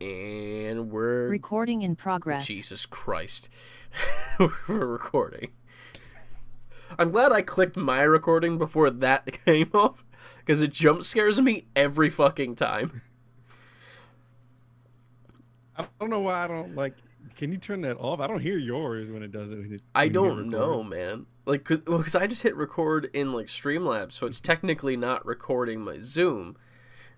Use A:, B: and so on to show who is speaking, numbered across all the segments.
A: And we're...
B: Recording in progress.
A: Jesus Christ. We're recording. I'm glad I clicked my recording before that came up, because it jump scares me every fucking time.
C: I don't know why I don't like. Can you turn that off? I don't hear yours when it does it.
A: I don't know, man. Like, because I just hit record in, like, Streamlabs, so it's technically not recording my Zoom.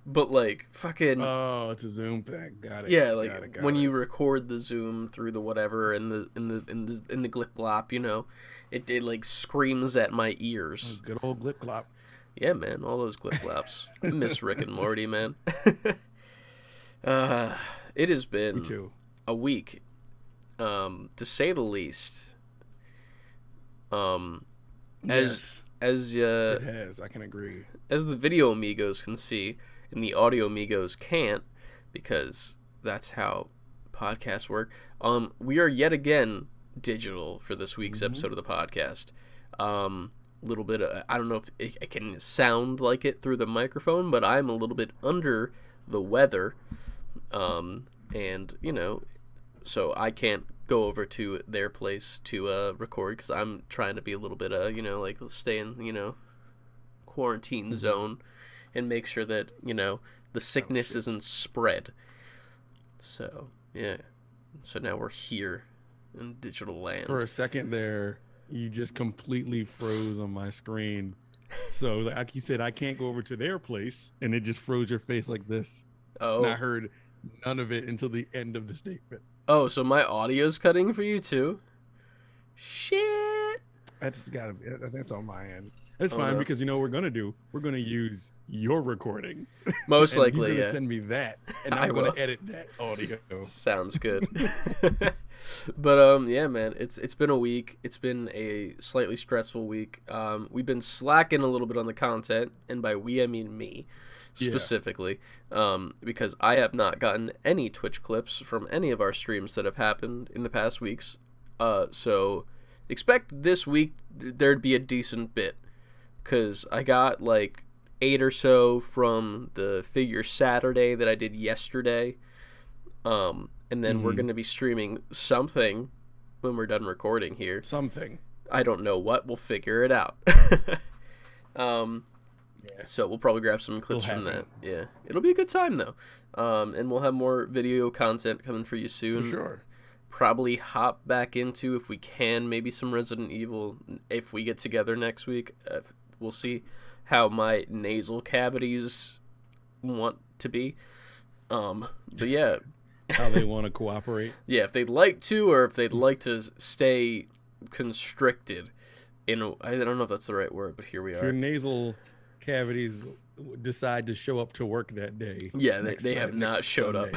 A: But, like, fucking...
C: Oh, it's a Zoom thing. Got it.
A: Yeah, like,
C: got
A: when
C: it.
A: you record the Zoom through the whatever in the glip glop, you know, it like screams at my ears.
C: Oh, good old glip glop.
A: Yeah, man, all those glip glops. I miss Rick and Morty, man. It has been
C: Me too.
A: a week, to say the least.
C: Yes,
A: As
C: it has. I can agree.
A: As the video amigos can see, and the audio amigos can't, because that's how podcasts work. We are yet again digital for this week's episode of the podcast. Little bit of, I don't know if it can sound like it through the microphone, but I'm a little bit under the weather, and you know, so I can't go over to their place to record, because I'm trying to be a little bit you know, like, stay in, you know, quarantine zone and make sure that, you know, the sickness isn't spread. So yeah, so now we're here in digital land.
C: For a second there, you just completely froze on my screen. So like you said, I can't go over to their place, and it just froze your face like this.
A: Oh,
C: And I heard none of it until the end of the statement.
A: oh, so my audio's cutting for you too? Shit.
C: That's gotta be. That's on my end. It's
A: Oh,
C: fine,
A: no.
C: because you know what we're gonna do. We're gonna use your recording.
A: Most
C: And
A: likely,
C: you're gonna
A: yeah.
C: send me that, and
A: I
C: I'm gonna
A: will.
C: edit that audio.
A: Sounds good. But yeah, man, it's been a week. It's been a slightly stressful week. We've been slacking a little bit on the content, and by we I mean me specifically, because I have not gotten any Twitch clips from any of our streams that have happened in the past weeks. So expect this week there'd be a decent bit, because I got like 8 or so from the Figure Saturday that I did yesterday. And then we're going to be streaming something when we're done recording here.
C: Something.
A: I don't know what. We'll figure it out. So we'll probably grab some clips from that. Yeah. It'll be a good time, though. And we'll have more video content coming for you soon.
C: For sure.
A: Probably hop back into, if we can, maybe some Resident Evil if we get together next week. We'll see how my nasal cavities want to be. But yeah.
C: How they want to cooperate.
A: Yeah, if they'd like to, or if they'd like to stay constricted. I don't know if that's the right word, but here we
C: If your
A: are.
C: nasal cavities decide to show up to work that day.
A: Yeah, they have not showed up.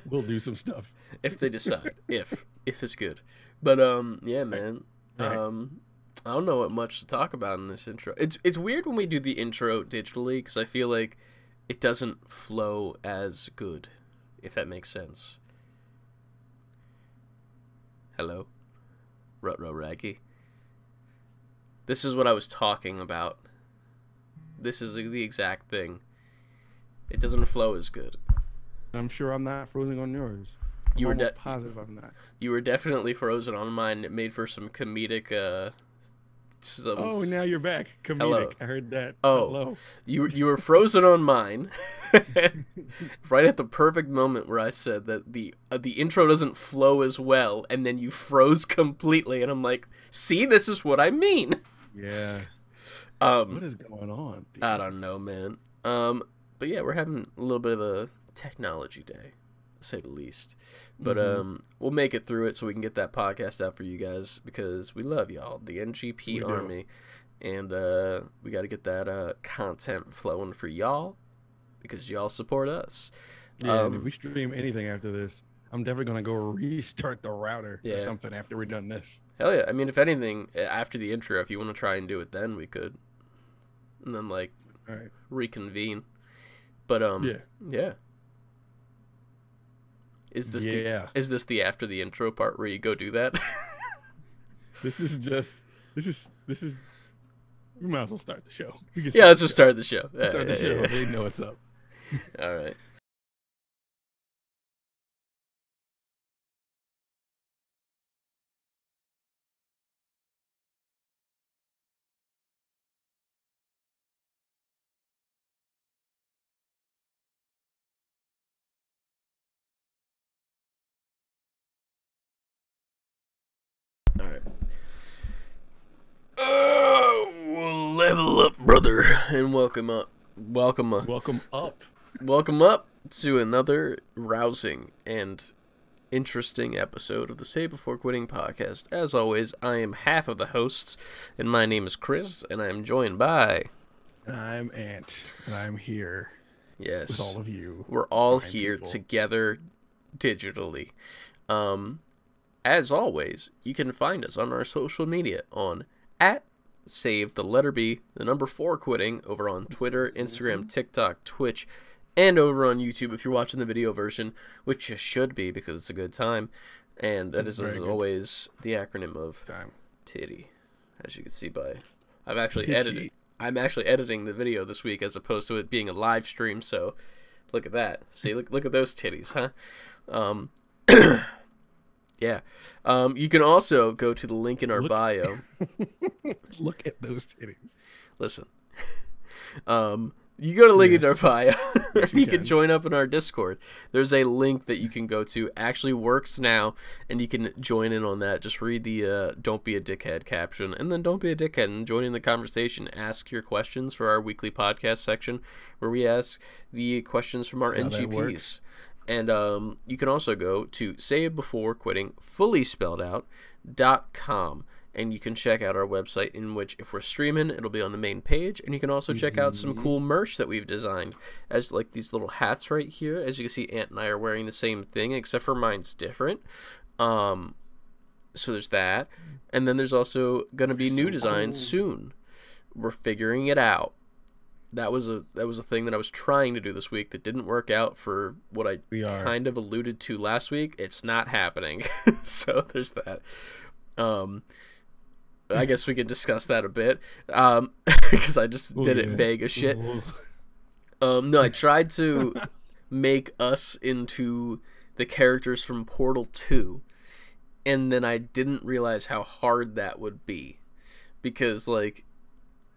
C: We'll do some stuff.
A: If they decide. if it's good. But yeah, man.
C: Right.
A: I don't know what much to talk about in this intro. It's weird when we do the intro digitally, because I feel like it doesn't flow as good, if that makes sense. Hello, Rutro Raggy. This is what I was talking about. This is the exact thing. It doesn't flow as good.
C: I'm sure I'm not frozen on yours.
A: You were
C: I'm almost positive I'm not.
A: You were definitely frozen on mine. It made for some comedic.
C: Oh, now you're back. Comedic.
A: Hello.
C: I heard that.
A: Oh.
C: Hello.
A: You were frozen on mine, right at the perfect moment where I said that the intro doesn't flow as well, and then you froze completely, and I'm like, see, this is what I mean.
C: Yeah. What is going on? Dude?
A: I don't know, man. But yeah, we're having a little bit of a technology day, to say the least. But we'll make it through it so we can get that podcast out for you guys, because we love y'all, the NGP Army, and we got to get that content flowing for y'all, because y'all support us.
C: Yeah, and if we stream anything after this, I'm definitely gonna go restart the router or
A: Yeah.
C: something after we're done this.
A: Hell yeah! I mean, if anything, after the intro, if you want to try and do it, then we could, and then like
C: All right.
A: reconvene. But yeah. Is this the after the intro part where you go do that?
C: This is we might as well start the show.
A: Yeah, let's just start the show.
C: Start the show. They know what's up.
A: All right. Level up, brother, and welcome up to another rousing and interesting episode of the Save Before Quitting podcast. As always, I am half of the hosts, and my name is Chris, and I am joined by...
C: I'm Ant, and I'm here.
A: Yes.
C: With all of you.
A: We're all here together digitally. As always, you can find us on our social media on @SaveBeforequitting over on Twitter, Instagram, TikTok, Twitch, and over on YouTube if you're watching the video version, which you should be because it's a good time. And that is, as always, the acronym of titty, as you can see by... I'm actually editing the video this week as opposed to it being a live stream, so look at that. See, look at those titties, huh? Yeah. You can also go to the link in our bio.
C: Look at those titties.
A: Listen. You go to the link in our bio. You can join up in our Discord. There's a link that you can go to. Actually works now, and you can join in on that. Just read the "Don't be a dickhead" caption, and then don't be a dickhead and join in the conversation. Ask your questions for our weekly podcast section, where we ask the questions from our NGPs. And you can also go to savebeforequitting, fully spelled out, .com. And you can check out our website, in which, if we're streaming, it'll be on the main page. And you can also check out some cool merch that we've designed, as like these little hats right here. As you can see, Ant and I are wearing the same thing, except for mine's different. So there's that. And then there's also going to be new designs soon. We're figuring it out. That was a thing that I was trying to do this week that didn't work out for what I kind of alluded to last week. It's not happening. So there's that. I guess we could discuss that a bit, because I just did it vague as shit. No, I tried to make us into the characters from Portal 2, and then I didn't realize how hard that would be, because, like,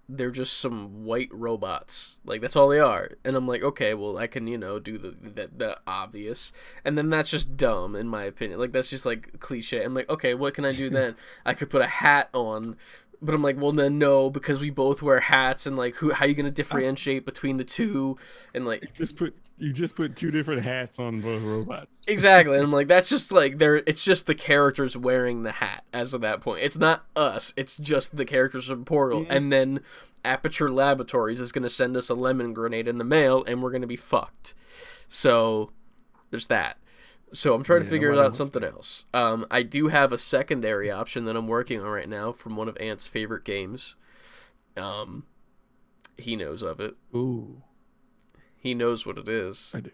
A: they're just some white robots. Like, that's all they are. And I'm like, okay, well, I can, do the obvious. And then that's just dumb, in my opinion. Like, that's just, like, cliche. I'm like, okay, what can I do then? I could put a hat on. But I'm like, well, then no, because we both wear hats. And, like, how are you going to differentiate between the two? And, like...
C: You just put two different hats on both robots.
A: Exactly. And I'm like, that's just like it's just the characters wearing the hat as of that point. It's not us. It's just the characters from Portal. And then Aperture Laboratories is going to send us a lemon grenade in the mail, and we're going to be fucked. So there's that. So I'm trying to figure out something else. I do have a secondary option that I'm working on right now from one of Ant's favorite games. He knows of it.
C: Ooh.
A: He knows what it is.
C: I do.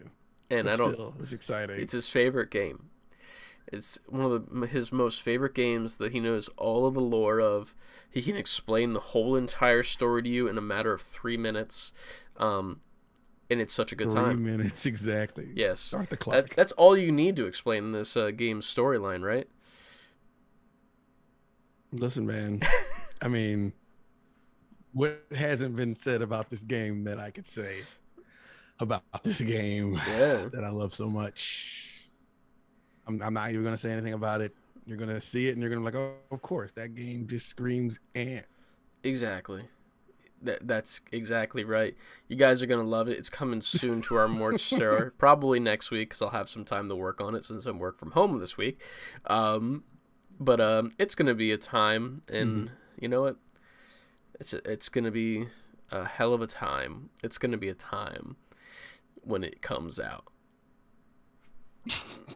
A: And
C: but
A: I don't.
C: Still, it's exciting.
A: It's his favorite game. It's one of his most favorite games that he knows all of the lore of. He can explain the whole entire story to you in a matter of 3 minutes. And it's such a good time.
C: 3 minutes, exactly.
A: Yes.
C: Start the clock.
A: That's all you need to explain this game's storyline, right?
C: Listen, man. I mean, what hasn't been said about this game that I could say about this game that I love so much? I'm not even going to say anything about it. You're going to see it, and you're going to be like, oh, of course, that game just screams Ant.
A: Exactly. That's exactly right. You guys are going to love it. It's coming soon to our merch store, probably next week, because I'll have some time to work on it since I'm work from home this week. But it's going to be a time, and you know what? It's going to be a hell of a time. It's going to be a time when it comes out.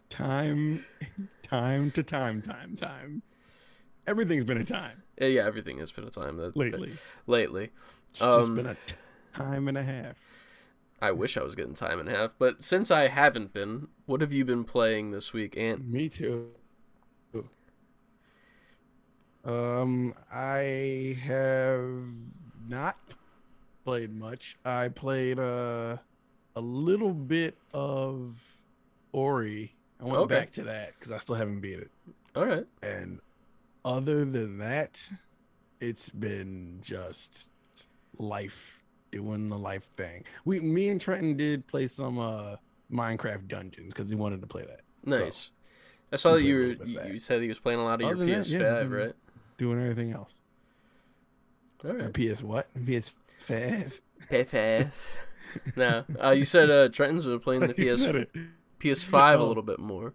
C: Time. Everything's been a time.
A: Yeah, everything has been a time.
C: Lately.
A: It's
C: just been a time and a half.
A: I wish I was getting time and a half, but since I haven't been, what have you been playing this week, Ant?
C: Me too. I have not played much. I played a little bit of Ori. I went back to that because I still haven't beat it.
A: All right.
C: And other than that, it's been just life, doing the life thing. Me and Trenton did play some Minecraft Dungeons because he wanted to play that.
A: Nice. So, I saw that you said he was playing a lot of your PS5, right?
C: Doing everything else.
A: All right.
C: PS what? PS5.
A: PS5. No. You said Trenton's been playing the PS5 a little bit more.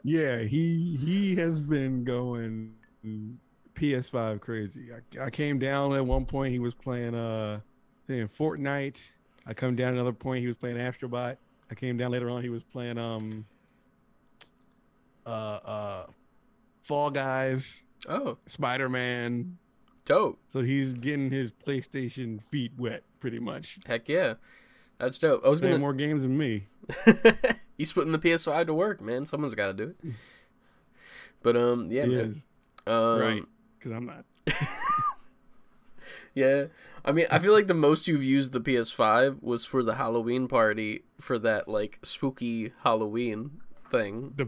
C: Yeah, he has been going PS5 crazy. I came down at one point. He was playing Fortnite. I come down another point. He was playing Astrobot. I came down later on. He was playing Fall Guys.
A: Oh,
C: Spider-Man.
A: Dope.
C: So he's getting his PlayStation feet wet, pretty much.
A: Heck yeah, that's dope. I was
C: playing more games than me.
A: He's putting the PS5 to work, man. Someone's got to do it. But yeah, man.
C: Right, because I'm not.
A: Yeah, I mean, I feel like the most you've used the PS5 was for the Halloween party for that like spooky Halloween thing.
C: The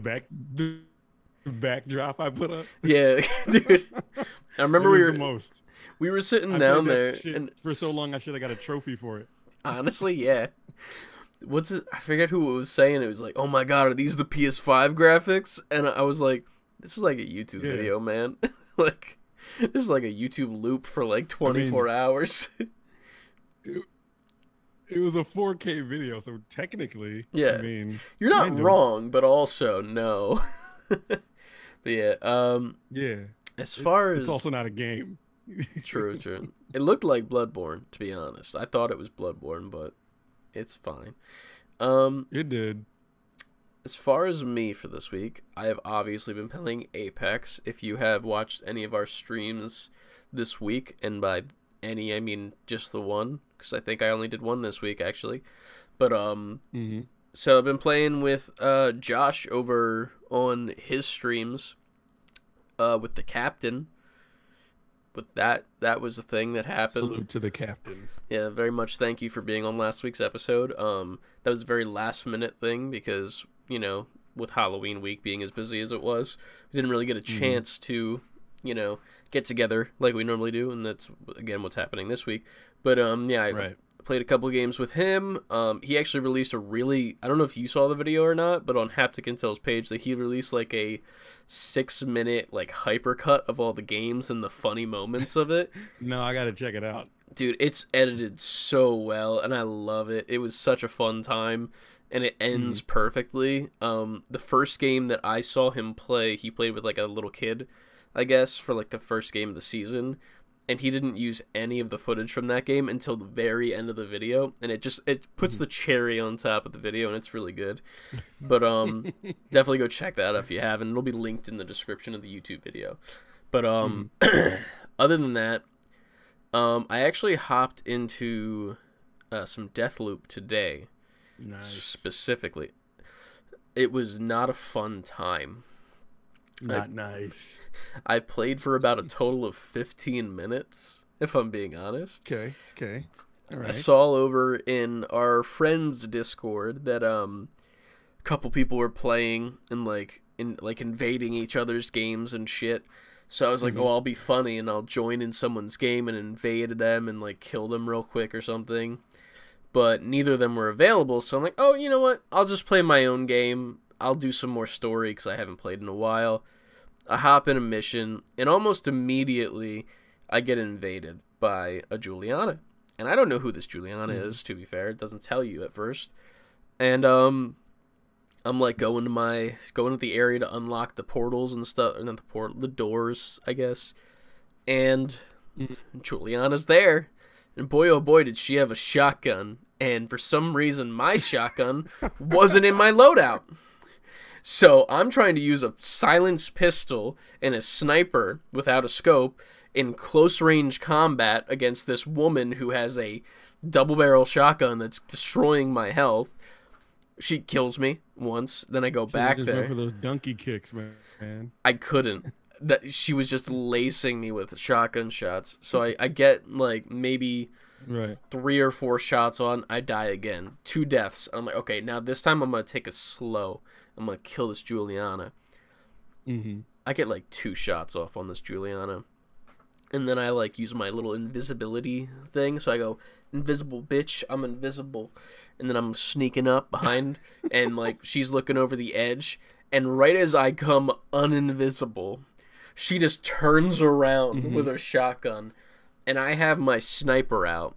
C: backdrop I put up.
A: Yeah, dude. I remember we were sitting down there, and
C: for so long I should have got a trophy for it.
A: Honestly, yeah. What's it? I forget who it was saying. It was like, "Oh my god, are these the PS5 graphics?" And I was like, "This is like a YouTube video, man. Like, this is like a YouTube loop for like 24 hours."
C: It was a 4K video, so technically,
A: yeah.
C: I mean,
A: you're not wrong, but also no. But yeah,
C: yeah.
A: As far as
C: it's also not a game.
A: True. It looked like Bloodborne, to be honest. I thought it was Bloodborne, but it's fine.
C: It did.
A: As far as me for this week, I have obviously been playing Apex. If you have watched any of our streams this week, and by any I mean just the one, because I think I only did one this week actually. But so I've been playing with Josh over on his streams with the captain. With that was a thing that happened.
C: Salute to the captain.
A: Yeah, very much thank you for being on last week's episode. That was a very last minute thing because, you know, with Halloween week being as busy as it was, we didn't really get a chance to, you know, get together like we normally do, and that's again what's happening this week. But yeah, I played a couple of games with him. He actually released a really, I don't know if you saw the video or not, but on Haptic Intel's page, that he released like a 6-minute like hypercut of all the games and the funny moments of it.
C: No, I gotta check it out.
A: Dude, it's edited so well, and I love it. It was such a fun time, and it ends perfectly. The first game that I saw him play, he played with like a little kid, I guess, for like the first game of the season, and he didn't use any of the footage from that game until the very end of the video, and it puts the cherry on top of the video, and it's really good. But definitely go check that out if you haven't. It'll be linked in the description of the YouTube video. But other than that, I actually hopped into some Deathloop today.
C: Nice.
A: Specifically. It was not a fun time.
C: Not nice.
A: I played for about a total of 15 minutes, if I'm being honest.
C: Okay. All right.
A: I saw over in our friends' Discord that a couple people were playing and like invading each other's games and shit. So I was like, oh, I'll be funny and I'll join in someone's game and invade them and like kill them real quick or something. But neither of them were available, so I'm like, oh, you know what? I'll just play my own game. I'll do some more story because I haven't played in a while. I hop in a mission, and almost immediately I get invaded by a Juliana. And I don't know who this Juliana is, to be fair. It doesn't tell you at first. And I'm like going to the area to unlock the portals and stuff, and not the doors, I guess. And Juliana's there. And boy, oh boy, did she have a shotgun. And for some reason, my shotgun wasn't in my loadout. So I'm trying to use a silenced pistol and a sniper without a scope in close range combat against this woman who has a double barrel shotgun that's destroying my health. She kills me once, then I go back there.
C: Went for those donkey kicks, man.
A: I couldn't. That she was just lacing me with shotgun shots. So I get like maybe 3 or 4 shots on. I die again. 2 deaths. I'm like, okay, now this time I'm gonna take it slow. I'm gonna kill this Juliana. I get like 2 shots off on this Juliana, and then I like use my little invisibility thing. So I go, invisible bitch, I'm invisible, and then I'm sneaking up behind, and like she's looking over the edge, and right as I come uninvisible, She just turns around with her shotgun, and I have my sniper out,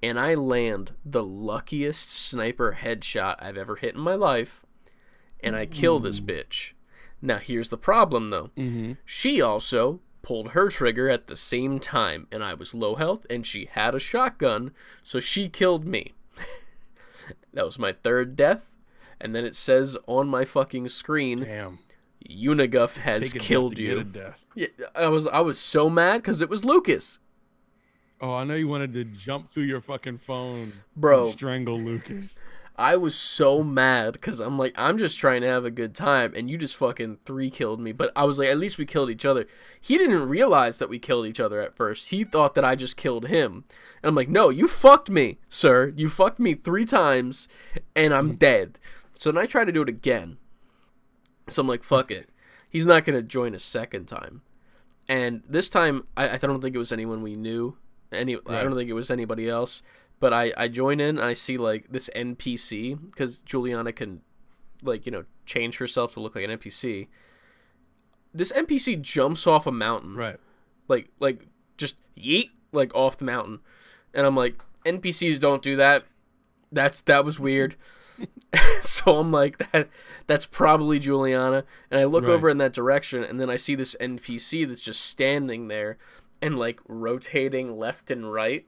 A: and I land the luckiest sniper headshot I've ever hit in my life, and I kill this bitch. Now, here's the problem, though. She also pulled her trigger at the same time, and I was low health, and she had a shotgun, so she killed me. That was my third death, and then it says on my fucking screen,
C: damn,
A: Uniguff has killed you. Yeah, I was so mad because it was Lucas.
C: Oh, I know you wanted to jump through your fucking phone,
A: bro,
C: and strangle Lucas.
A: I was so mad because I'm like, I'm just trying to have a good time, and you just fucking 3-killed me. But I was like, at least we killed each other. He didn't realize that we killed each other at first. He thought that I just killed him. And I'm like, no, you fucked me, sir. You fucked me 3 times, and I'm dead. So then I try to do it again. So I'm like, fuck it. He's not going to join a second time. And this time, I don't think it was anyone we knew. I don't think it was anybody else. But I join in, and I see, like, this NPC, because Juliana can, like, you know, change herself to look like an NPC. This NPC jumps off a mountain.
C: Right.
A: Like just yeet, like, off the mountain. And I'm like, NPCs don't do that. That was weird. So I'm like, that's probably Juliana. And I look over in that direction, and then I see this NPC that's just standing there and, like, rotating left and right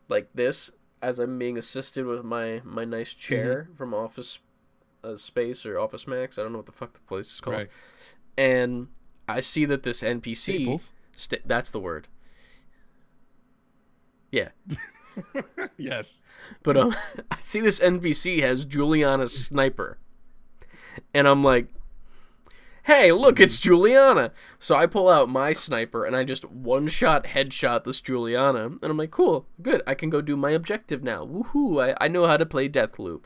A: like this as I'm being assisted with my nice chair from Office Space or Office Max. I don't know what the fuck the place is called.
C: Right.
A: And I see that this NPC... that's the word. Yeah.
C: Yes.
A: But I see this NPC has Juliana's sniper. And I'm like, hey, look, it's Juliana. So I pull out my sniper, and I just one-shot headshot this Juliana. And I'm like, cool, good. I can go do my objective now. Woohoo, I know how to play Deathloop.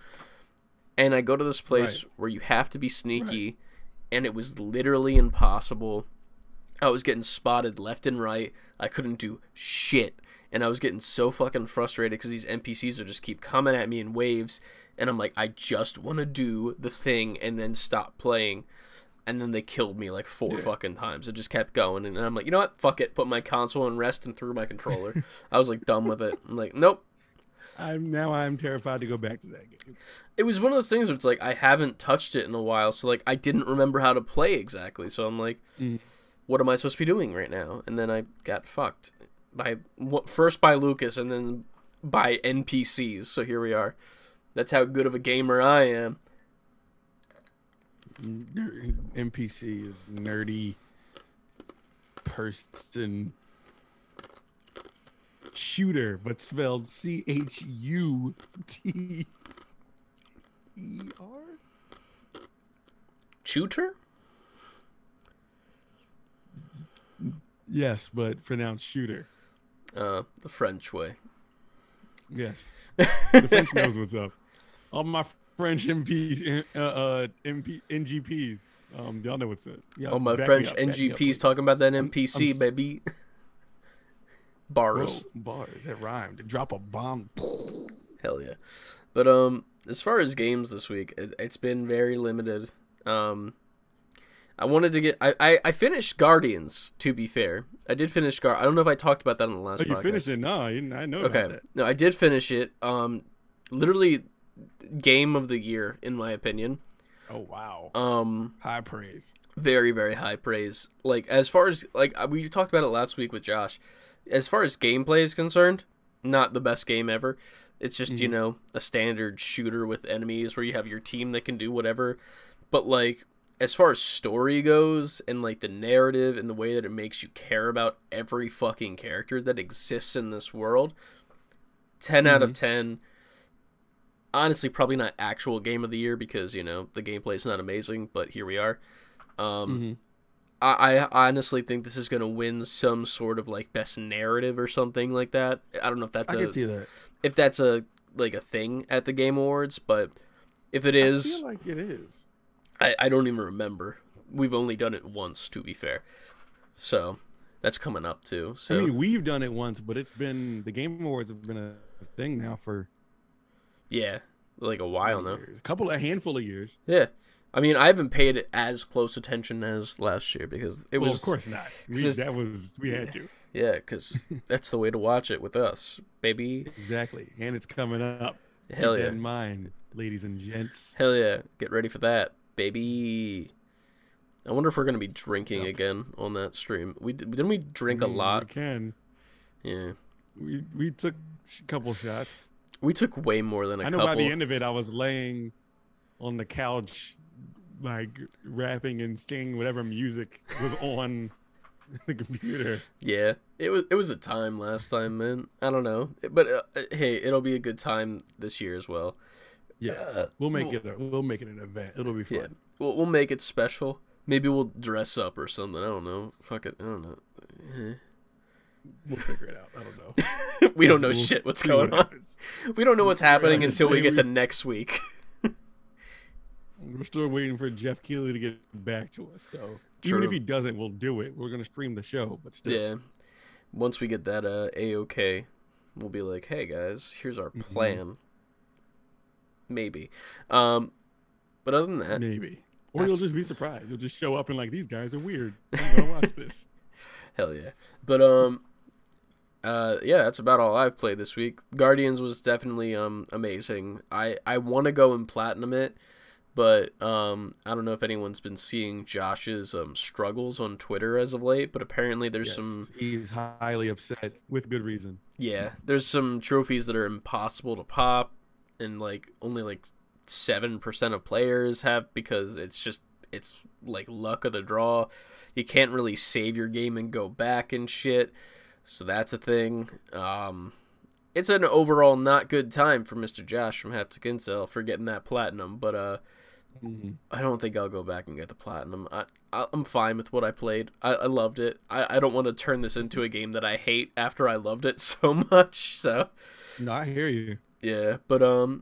A: And I go to this place where you have to be sneaky, and it was literally impossible. I was getting spotted left and right. I couldn't do shit. And I was getting so fucking frustrated because these NPCs will just keep coming at me in waves. And I'm like, I just want to do the thing and then stop playing. And then they killed me like 4 fucking times. It just kept going. And I'm like, you know what? Fuck it. Put my console in rest and threw my controller. I was like done with it. I'm like, nope.
C: I'm terrified to go back to that game.
A: It was one of those things where it's like, I haven't touched it in a while. So like, I didn't remember how to play exactly. So I'm like, what am I supposed to be doing right now? And then I got fucked. First by Lucas and then by NPCs. So here we are. That's how good of a gamer I am.
C: NPC is nerdy person shooter, but spelled CHUTER.
A: Shooter?
C: Yes, but pronounced shooter.
A: The French way.
C: Yes. The French knows what's up. All my French NGPs. Y'all know what's up.
A: All my French NGPs talking about that NPC, baby. Bars.
C: Whoa, bars. That rhymed. Drop a bomb.
A: Hell yeah. But as far as games this week, it's been very limited. I wanted to get... I finished Guardians, to be fair. I did finish I don't know if I talked about that on the last podcast.
C: You finished it? No, I know about that.
A: No, I did finish it. Literally, game of the year, in my opinion.
C: Oh, wow. High praise.
A: Very, very high praise. Like, as far as... Like, we talked about it last week with Josh. As far as gameplay is concerned, not the best game ever. It's just, you know, a standard shooter with enemies where you have your team that can do whatever. But, like... As far as story goes, and, like, the narrative and the way that it makes you care about every fucking character that exists in this world, 10 out of 10. Honestly, probably not actual game of the year because, you know, the gameplay is not amazing, but here we are. I honestly think this is going to win some sort of, like, best narrative or something like that. I don't know if that's
C: I can see that.
A: If that's a thing at the Game Awards, but if it is...
C: I feel like it is.
A: I don't even remember. We've only done it once, to be fair. So, that's coming up, too. So,
C: I mean, we've done it once, but it's been... The Game Awards have been a thing now for...
A: Yeah. like a while now.
C: A handful of years.
A: Yeah. I mean, I haven't paid as close attention as last year because it was.
C: Of course not. We had to.
A: Yeah, because that's the way to watch it with us, baby.
C: Exactly, and it's coming up.
A: Hell
C: Keep
A: yeah!
C: that in mind, ladies and gents.
A: Hell yeah! Get ready for that, baby. I wonder if we're gonna be drinking again on that stream. Didn't we drink a lot?
C: We can.
A: Yeah.
C: We took a couple shots.
A: We took way more than a couple.
C: I know by the end of it, I was laying on the couch, like rapping and singing whatever music was on the computer.
A: Yeah, it was a time last time, man. I don't know, but hey, it'll be a good time this year as well.
C: Yeah, we'll make it an event. It'll be fun.
A: Yeah. We'll make it special. Maybe we'll dress up or something. I don't know. Fuck it. I don't know.
C: We'll figure it out. I don't know.
A: We don't know shit what's going on. We don't know what's happening until we get to next week.
C: We're still waiting for Jeff Keighley to get back to us. So even if he doesn't, we'll do it. We're gonna stream the show, but still.
A: Yeah. Once we get that A-OK, we'll be like, hey guys, here's our plan. Maybe. But other than that,
C: maybe. Or you'll just be surprised. You'll just show up and like, these guys are weird. I'm gonna watch this.
A: Hell yeah. But yeah, that's about all I've played this week. Guardians was definitely amazing. I want to go and platinum it, but I don't know if anyone's been seeing Josh's struggles on Twitter as of late, but apparently there's
C: he's highly upset with good reason.
A: Yeah, there's some trophies that are impossible to pop, and like only like 7% of players have, because it's like luck of the draw. You can't really save your game and go back and shit. So that's a thing. It's an overall not good time for Mr. Josh from Haptic Incel for getting that platinum, but I don't think I'll go back and get the platinum. I'm fine with what I played. I loved it. I don't want to turn this into a game that I hate after I loved it so much. So
C: no, I hear you.
A: Yeah, but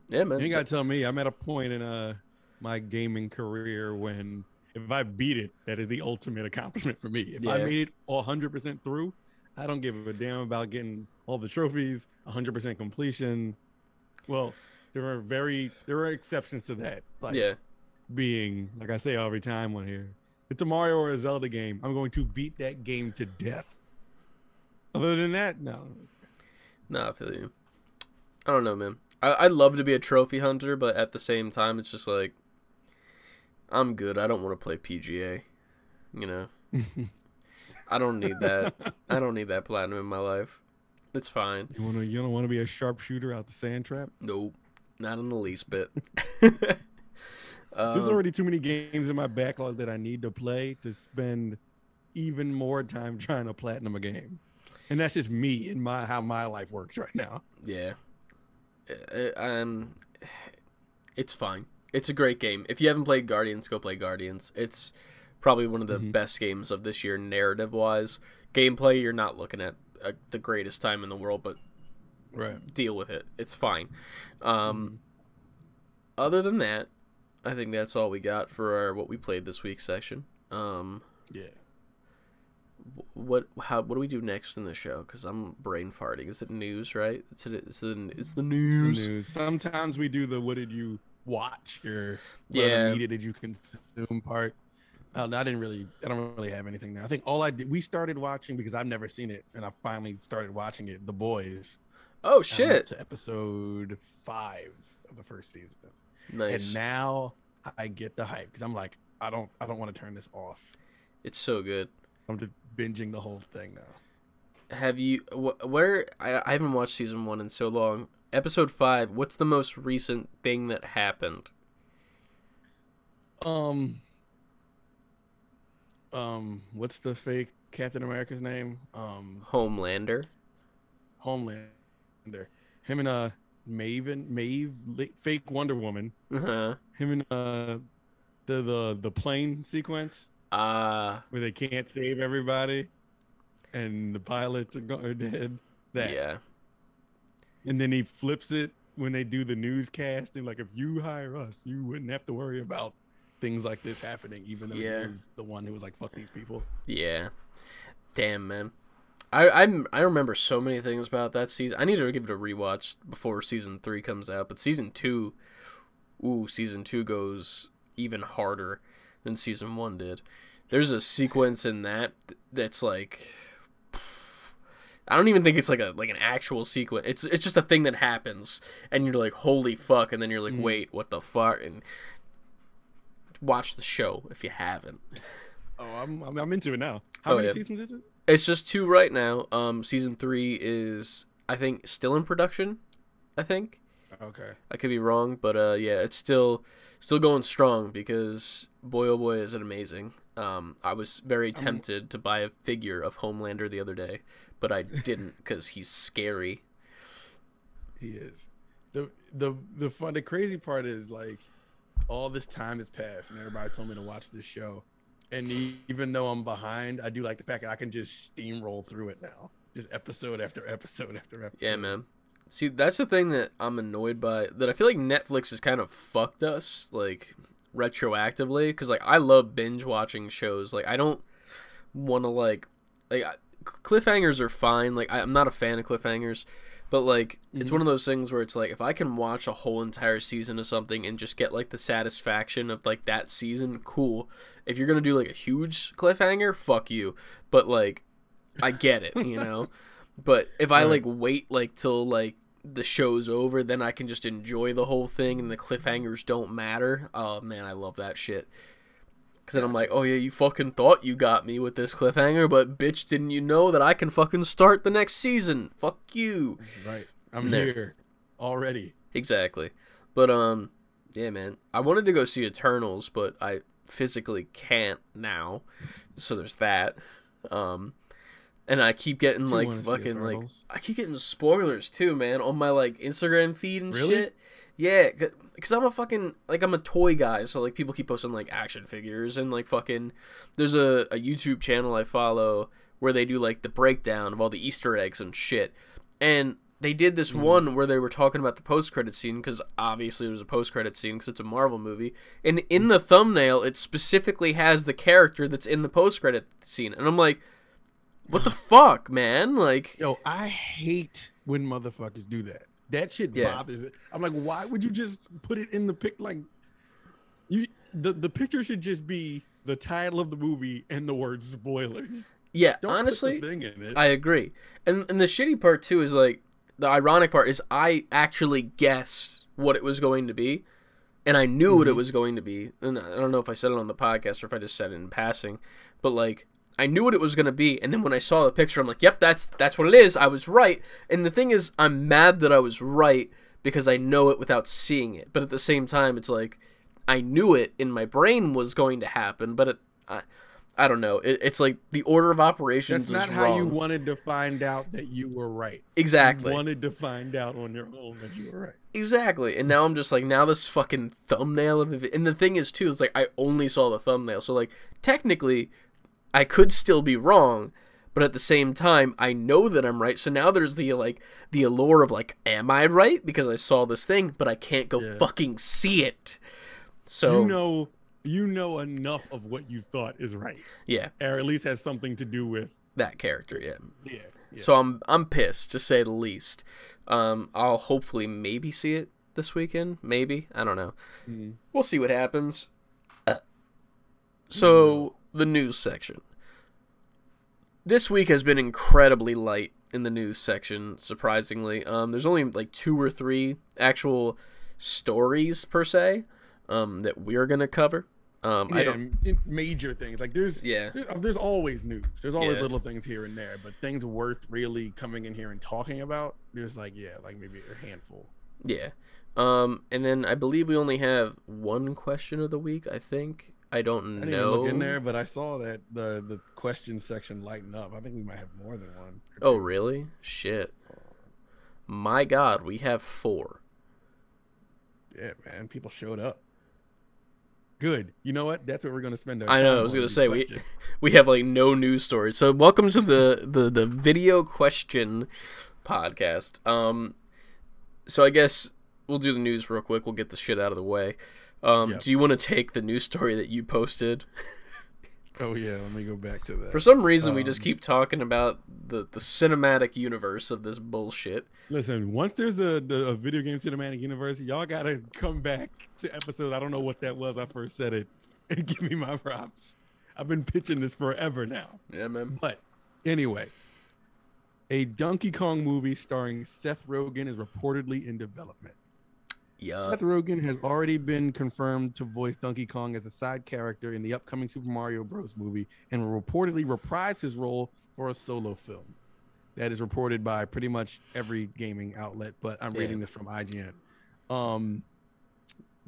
A: yeah, man.
C: You ain't gotta tell me. I'm at a point in my gaming career when if I beat it, that is the ultimate accomplishment for me. If I made it 100% through, I don't give a damn about getting all the trophies, 100% completion. Well, there are exceptions to that. Like being, like I say every time on here, it's a Mario or a Zelda game. I'm going to beat that game to death. Other than that, no.
A: No, I feel you. I don't know, man. I'd love to be a trophy hunter, but at the same time, it's just like, I'm good. I don't want to play PGA, you know. I don't need that. I don't need that platinum in my life. It's fine.
C: You don't want to be a sharpshooter out the sand trap?
A: Nope, not in the least bit.
C: There's already too many games in my backlog that I need to play to spend even more time trying to platinum a game, and that's just me and how my life works right now.
A: Yeah, it's fine. It's a great game. If you haven't played Guardians, go play Guardians. It's probably one of the best games of this year, narrative-wise. Gameplay, you're not looking at the greatest time in the world, but deal with it. It's fine. Other than that, I think that's all we got for our what we played this week section. What do we do next in the show? Because I'm brain farting. Is it news? Right? It's the news.
C: It's the news. Sometimes we do the what did you watch or what media did you consume part. I don't really have anything there. I think all I did, we started watching because I've never seen it, and I finally started watching it. The Boys.
A: Oh shit!
C: To episode 5 of the first season.
A: Nice.
C: And now I get the hype because I'm like, I don't want to turn this off.
A: It's so good.
C: I'm just binging the whole thing now.
A: Have you? I haven't watched season 1 in so long. Episode 5. What's the most recent thing that happened?
C: What's the fake Captain America's name?
A: Homelander.
C: Him and Maeve, fake Wonder Woman. Him and the plane sequence. Where they can't save everybody, and the pilots are dead.
A: Yeah.
C: And then he flips it when they do the newscast, and like, if you hire us, you wouldn't have to worry about things like this happening, even though he was the one who was like, fuck these people. Yeah.
A: Damn, man. I remember so many things about that season. I need to give it a rewatch before season 3 comes out, but season 2 ooh, season 2 goes even harder than season 1 did. There's a sequence in that's like, I don't even think it's like an actual sequence. It's just a thing that happens, and you're like, holy fuck, and then you're like, wait, what the fuck? And watch the show if you haven't.
C: Oh, I'm into it now. How many seasons is it?
A: It's just 2 right now. Season 3 is, I think, still in production. I think.
C: Okay.
A: I could be wrong, but yeah, it's still going strong because boy oh boy is it amazing. I was very tempted to buy a figure of Homelander the other day, but I didn't because he's scary.
C: He is. The crazy part is, like, all this time has passed and everybody told me to watch this show. And even though I'm behind, I do like the fact that I can just steamroll through it now. Just episode after episode after episode.
A: Yeah, man. See, that's the thing that I'm annoyed by. That I feel like Netflix has kind of fucked us, like, retroactively. Because, like, I love binge watching shows. Like, I don't want to, like cliffhangers are fine. Like, I'm not a fan of cliffhangers. But, like, it's one of those things where it's like, if I can watch a whole entire season of something and just get, like, the satisfaction of, like, that season, cool. If you're going to do, like, a huge cliffhanger, fuck you. But, like, I get it, you know? But if I, like, wait, like, till, like, the show's over, then I can just enjoy the whole thing and the cliffhangers don't matter. Oh, man, I love that shit. Because then I'm like, oh, yeah, you fucking thought you got me with this cliffhanger, but bitch, didn't you know that I can fucking start the next season? Fuck you.
C: Right. I'm here already.
A: Exactly. But, yeah, man. I wanted to go see Eternals, but I physically can't now. So there's that. And I keep getting, like, fucking, like, I keep getting spoilers, too, man, on my, like, Instagram feed and shit. Yeah, because I'm a fucking, like, I'm a toy guy, so, like, people keep posting, like, action figures, and, like, fucking, there's a YouTube channel I follow where they do, like, the breakdown of all the Easter eggs and shit, and they did this one where they were talking about the post-credit scene, because obviously it was a post-credit scene, because it's a Marvel movie, and in the thumbnail, it specifically has the character that's in the post-credit scene, and I'm like, what the fuck, man? Like,
C: yo, I hate when motherfuckers do that. That shit bothers it. I'm like, why would you just put it in the pic? Like, the picture should just be the title of the movie and the word spoilers.
A: Yeah,
C: Don't
A: honestly,
C: put the thing in it.
A: I agree. And the shitty part too is, like, the ironic part is I actually guessed what it was going to be, and I knew what it was going to be. And I don't know if I said it on the podcast or if I just said it in passing, but, like, I knew what it was going to be, and then when I saw the picture, I'm like, yep, that's what it is. I was right. And the thing is, I'm mad that I was right because I know it without seeing it. But at the same time, it's like, I knew it in my brain was going to happen, but I don't know. It's like the order of operations is wrong.
C: That's not how you wanted to find out that you were right.
A: Exactly.
C: You wanted to find out on your own that you were right.
A: Exactly. And now I'm just like, now this fucking thumbnail of it. And the thing is, too, is like, I only saw the thumbnail. So, like, technically, I could still be wrong, but at the same time, I know that I'm right. So now there's the allure of, like, am I right? Because I saw this thing, but I can't go fucking see it. So you know enough of what you thought is right. Yeah. Or at least has something to do with that character, yeah. So I'm pissed, to say the least. I'll hopefully maybe see it this weekend. Maybe. I don't know. We'll see what happens. So, the news section. This week has been incredibly light in the news section, surprisingly. There's only, like, 2 or 3 actual stories, per se, that we're going to cover.
C: Major things. Like, there's always news. There's always little things here and there, but things worth really coming in here and talking about, there's, like, maybe a handful. Yeah. And then I believe we only have 1 question of the week, I think. I don't know. I didn't even look in there, but I saw that the question section lighten up. I think we might have more than 1.
A: Oh, really? Shit. My God, we have 4.
C: Yeah, man. People showed up. Good. You know what? That's what we're going to spend our time on.
A: I know. I was going to say, we have, like, no news stories. So welcome to the video question podcast. So I guess we'll do the news real quick. We'll get the shit out of the way. Do you want to take the news story that you posted?
C: Oh yeah, let me go back to that.
A: For some reason, we just keep talking about the cinematic universe of this bullshit.
C: Listen, once there's a video game cinematic universe, y'all gotta come back to episodes. I don't know what that was. I first said it, and give me my props. I've been pitching this forever now.
A: Yeah, man.
C: But anyway, a Donkey Kong movie starring Seth Rogen is reportedly in development.
A: Yeah.
C: Seth Rogen has already been confirmed to voice Donkey Kong as a side character in the upcoming Super Mario Bros. Movie and will reportedly reprise his role for a solo film. That is reported by pretty much every gaming outlet, but I'm reading this from IGN.
A: Do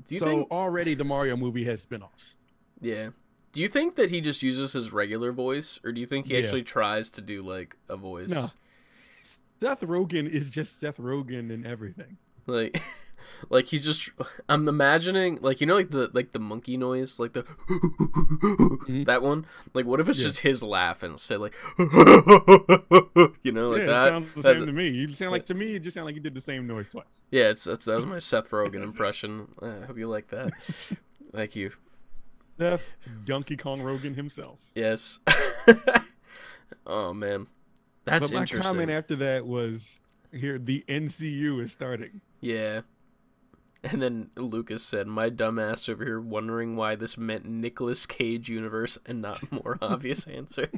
A: you think
C: already the Mario movie has spinoffs?
A: Yeah. Do you think that he just uses his regular voice, or do you think he actually tries to do like a voice?
C: No. Seth Rogen is just Seth Rogen in everything.
A: Like he's just. I'm imagining like the monkey noise, like the that one. Like what if it's just his laugh and say like like that?
C: It sounds the same to me. You sound like you just sound like you did the same noise twice.
A: Yeah, that was my Seth Rogen impression. I hope you like that. Thank you.
C: Seth Donkey Kong Rogen himself.
A: Yes. Oh man, that's interesting.
C: My comment after that was, "Here, the NCU is starting."
A: Yeah. And then Lucas said, "My dumbass over here wondering why this meant Nicolas Cage universe and not more obvious answer."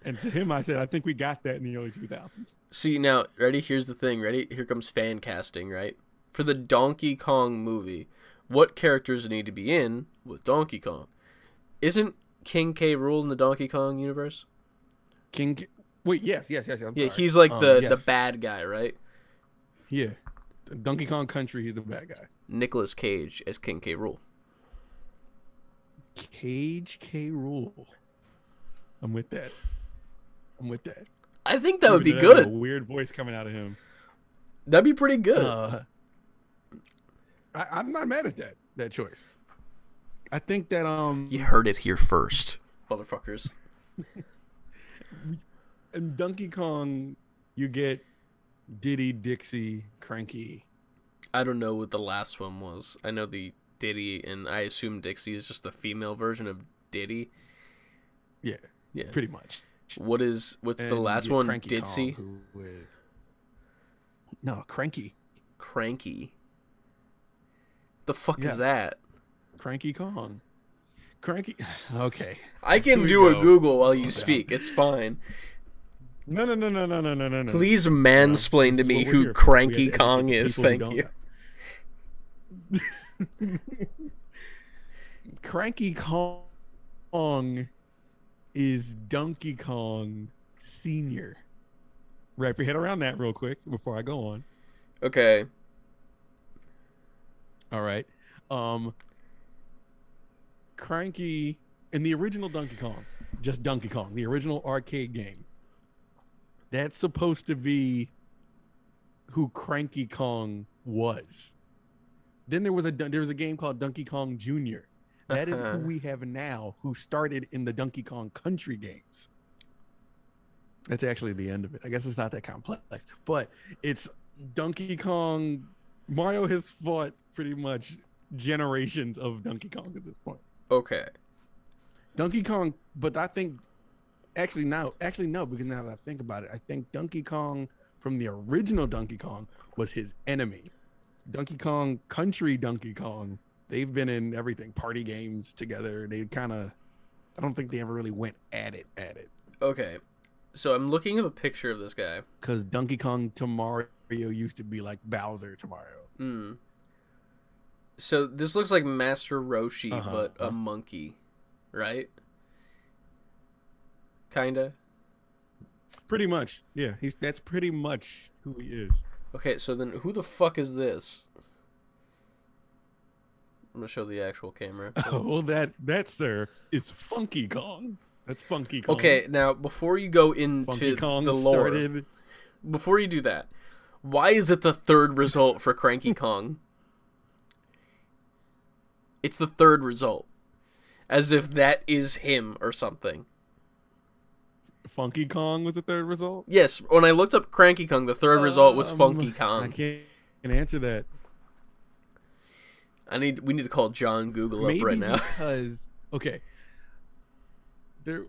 C: And to him, I said, "I think we got that in the early 2000s."
A: See, now, ready? Here's the thing. Ready? Here comes fan casting, right? For the Donkey Kong movie, what characters need to be in with Donkey Kong? Isn't King K. Rool in the Donkey Kong universe?
C: Wait, yes. I'm sorry.
A: He's like the bad guy, right?
C: Yeah. Donkey Kong Country, he's the bad guy.
A: Nicolas Cage as King K. Rool.
C: Cage K. Rool. I'm with that.
A: I think that would be good.
C: A weird voice coming out of him.
A: That'd be pretty good.
C: I'm not mad at that choice. I think that
A: you heard it here first, motherfuckers.
C: In Donkey Kong, you get Diddy, Dixie, Cranky.
A: I don't know what the last one was. I know the Diddy, and I assume Dixie is just the female version of Diddy.
C: Yeah, pretty much.
A: What's the last one? Ditsy?
C: No, Cranky.
A: Cranky. The fuck is that?
C: Cranky Kong. Cranky. Okay.
A: I can do a Google while you speak. It's fine.
C: No.
A: Please mansplain to me who Cranky Kong is. Thank you.
C: Cranky Kong is Donkey Kong Senior. Wrap your head around that real quick before I go on.
A: Okay.
C: All right. Cranky in the original Donkey Kong, just Donkey Kong, the original arcade game. That's supposed to be who Cranky Kong was. Then there was a game called Donkey Kong Jr. That is who we have now, who started in the Donkey Kong Country games. That's actually the end of it. I guess it's not that complex, but it's Donkey Kong. Mario has fought pretty much generations of Donkey Kong at this point.
A: Okay.
C: Donkey Kong, but I think actually no, because now that I think about it, I think Donkey Kong from the original Donkey Kong was his enemy. Donkey Kong Country Donkey Kong, they've been in everything, party games together. They I don't think they ever really went at it.
A: Okay. So I'm looking at a picture of this guy.
C: Because Donkey Kong to Mario used to be like Bowser to Mario.
A: So this looks like Master Roshi, but a monkey, right? Kinda. Pretty
C: much, yeah. That's pretty much who he is.
A: Okay, so then who the fuck is this? I'm gonna show the actual camera.
C: Oh, that sir is Funky Kong. That's Funky Kong.
A: Okay, now before you go into the lore, before you do that, why is it the third result for Cranky Kong? It's the third result, as if that is him or something.
C: Funky Kong was the third result?
A: Yes, when I looked up Cranky Kong, the third result was Funky Kong.
C: I can't answer that.
A: We need to call John Google up right now.
C: Because, okay, there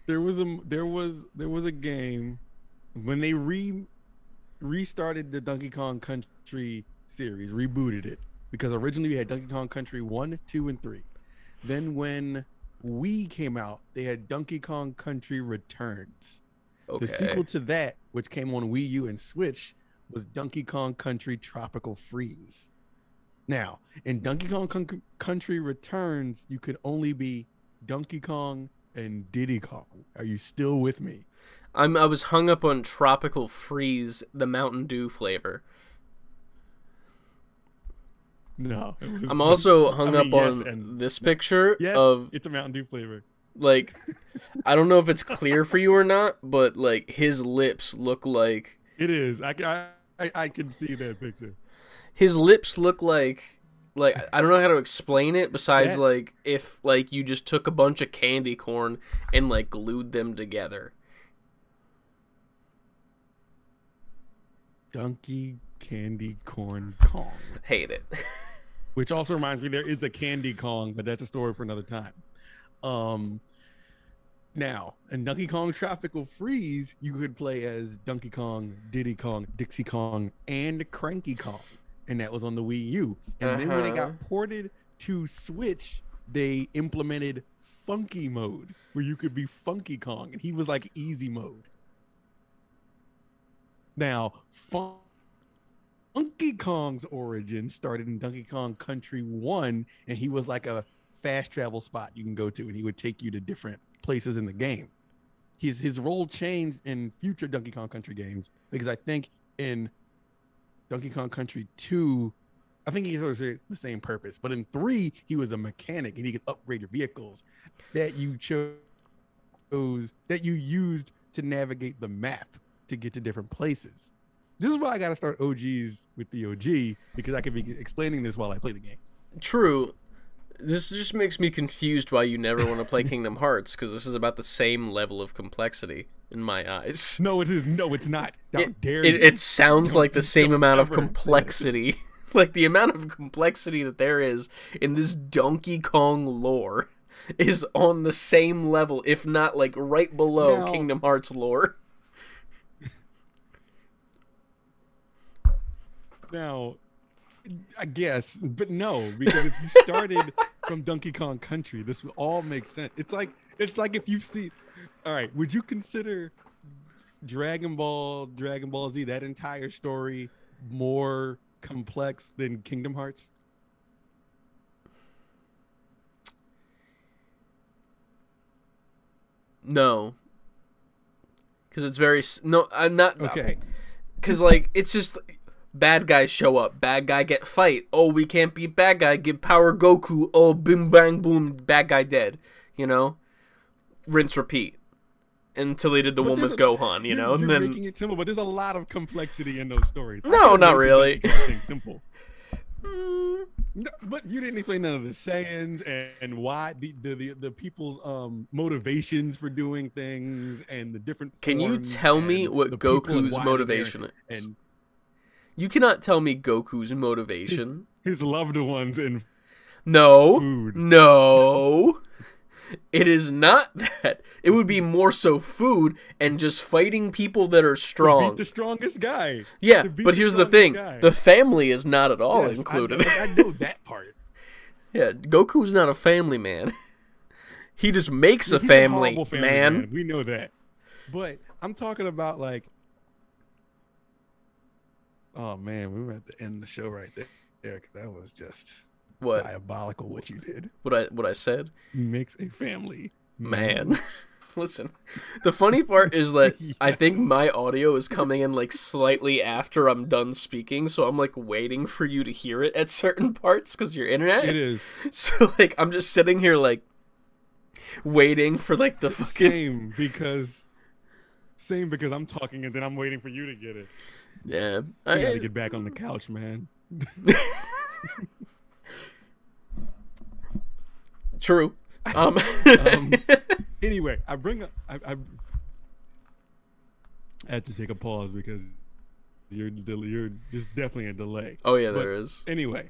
C: there was a game when they restarted the Donkey Kong Country series, rebooted it, because originally we had Donkey Kong Country 1, 2, and 3. Then when Wii came out, they had Donkey Kong Country Returns. Okay. The sequel to that, which came on Wii U and Switch, was Donkey Kong Country Tropical Freeze. Now, in Donkey Kong Country Returns, you could only be Donkey Kong and Diddy Kong. Are you still with me?
A: I was hung up on Tropical Freeze, the Mountain Dew flavor.
C: No.
A: I'm also hung up on this picture of...
C: it's a Mountain Dew flavor.
A: Like, I don't know if it's clear for you or not, but, like, his lips look like...
C: It is. I can see that picture.
A: His lips look like I don't know how to explain it besides like if like you just took a bunch of candy corn and like glued them together.
C: Donkey Candy Corn Kong.
A: Hate it.
C: Which also reminds me, there is a Candy Kong, but that's a story for another time. Now, in Donkey Kong Tropical Freeze, you could play as Donkey Kong, Diddy Kong, Dixie Kong, and Cranky Kong. And that was on the Wii U. And then when it got ported to Switch, they implemented Funky Mode, where you could be Funky Kong. And he was like easy mode. Now, Funky Kong's origin started in Donkey Kong Country 1, and he was like a fast travel spot you can go to, and he would take you to different places in the game. His role changed in future Donkey Kong Country games, because I think in Donkey Kong Country 2, I think he serves the same purpose. But in 3, he was a mechanic, and he could upgrade your vehicles that you used to navigate the map to get to different places. This is why I got to start OGs with the OG, because I could be explaining this while I play the games.
A: True. This just makes me confused why you never want to play Kingdom Hearts, because this is about the same level of complexity in my eyes.
C: No, it is. No, it's not. How dare
A: you? It sounds like the same amount of complexity. Like the amount of complexity that there is in this Donkey Kong lore is on the same level, if not like right below Kingdom Hearts lore.
C: Now, I guess, but no, because if you started from Donkey Kong Country, this would all make sense. It's like if you've seen, all right, would you consider Dragon Ball Z, that entire story, more complex than Kingdom Hearts?
A: No, because it's very I'm not
C: okay.
A: Because like it's just. Bad guys show up. Bad guy get fight. Oh, we can't beat bad guy. Give power Goku. Oh, bim bang boom. Bad guy dead. You know, rinse repeat until they did the one with Gohan. You know,
C: you're making it simple, but there's a lot of complexity in those stories.
A: No, not really.
C: Simple. No, but you didn't explain none of the sayings and why the people's motivations for doing things and the different.
A: Can you tell me what Goku's motivation is? And you cannot tell me Goku's motivation.
C: His loved ones and
A: food. No. It is not that. It would be more so food and just fighting people that are strong.
C: To beat the strongest guy.
A: Yeah, but here's the thing. The family is not at all included.
C: I know that part.
A: Yeah, Goku's not a family man. He just makes a family man.
C: We know that. But I'm talking about like, oh man, we were at the end of the show right there because that was just diabolical what you did.
A: What I said?
C: He makes a family
A: man. Listen, the funny part is that I think my audio is coming in like slightly after I'm done speaking, so I'm like waiting for you to hear it at certain parts because your internet.
C: It is.
A: So like I'm just sitting here like waiting for like the fucking
C: same because I'm talking and then I'm waiting for you to get it.
A: Yeah,
C: I gotta get back on the couch, man.
A: True.
C: Anyway, I had to take a pause because you're there's definitely a delay.
A: Oh yeah, there is.
C: Anyway,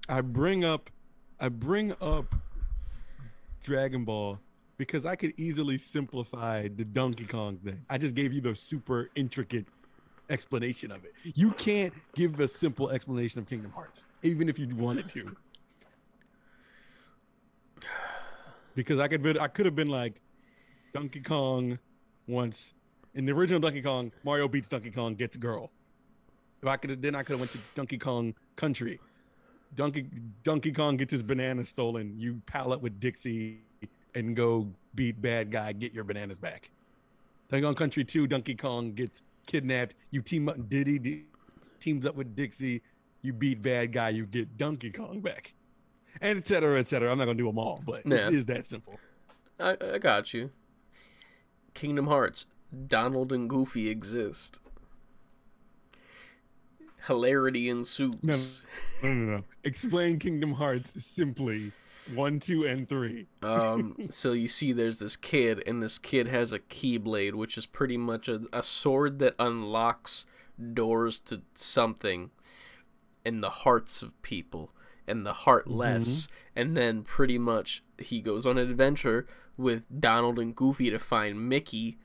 C: I bring up Dragon Ball because I could easily simplify the Donkey Kong thing. I just gave you the super intricate explanation of it. You can't give a simple explanation of Kingdom Hearts, even if you wanted to. Because I could have been like, Donkey Kong once in the original Donkey Kong, Mario beats Donkey Kong, gets girl. If I could have, then I could have went to Donkey Kong Country. Donkey Kong gets his banana stolen. You pal up with Dixie and go beat bad guy, get your bananas back. Donkey Kong Country 2, Donkey Kong gets kidnapped. You team up, Diddy teams up with Dixie. You beat bad guy, you get Donkey Kong back. And et cetera, et cetera. I'm not going to do them all, but it is that simple.
A: I got you. Kingdom Hearts. Donald and Goofy exist. Hilarity ensues.
C: No. Explain Kingdom Hearts simply. 1, 2, and 3.
A: So you see there's this kid, and this kid has a Keyblade, which is pretty much a sword that unlocks doors to something in the hearts of people and the heartless. And then pretty much he goes on an adventure with Donald and Goofy to find Mickey.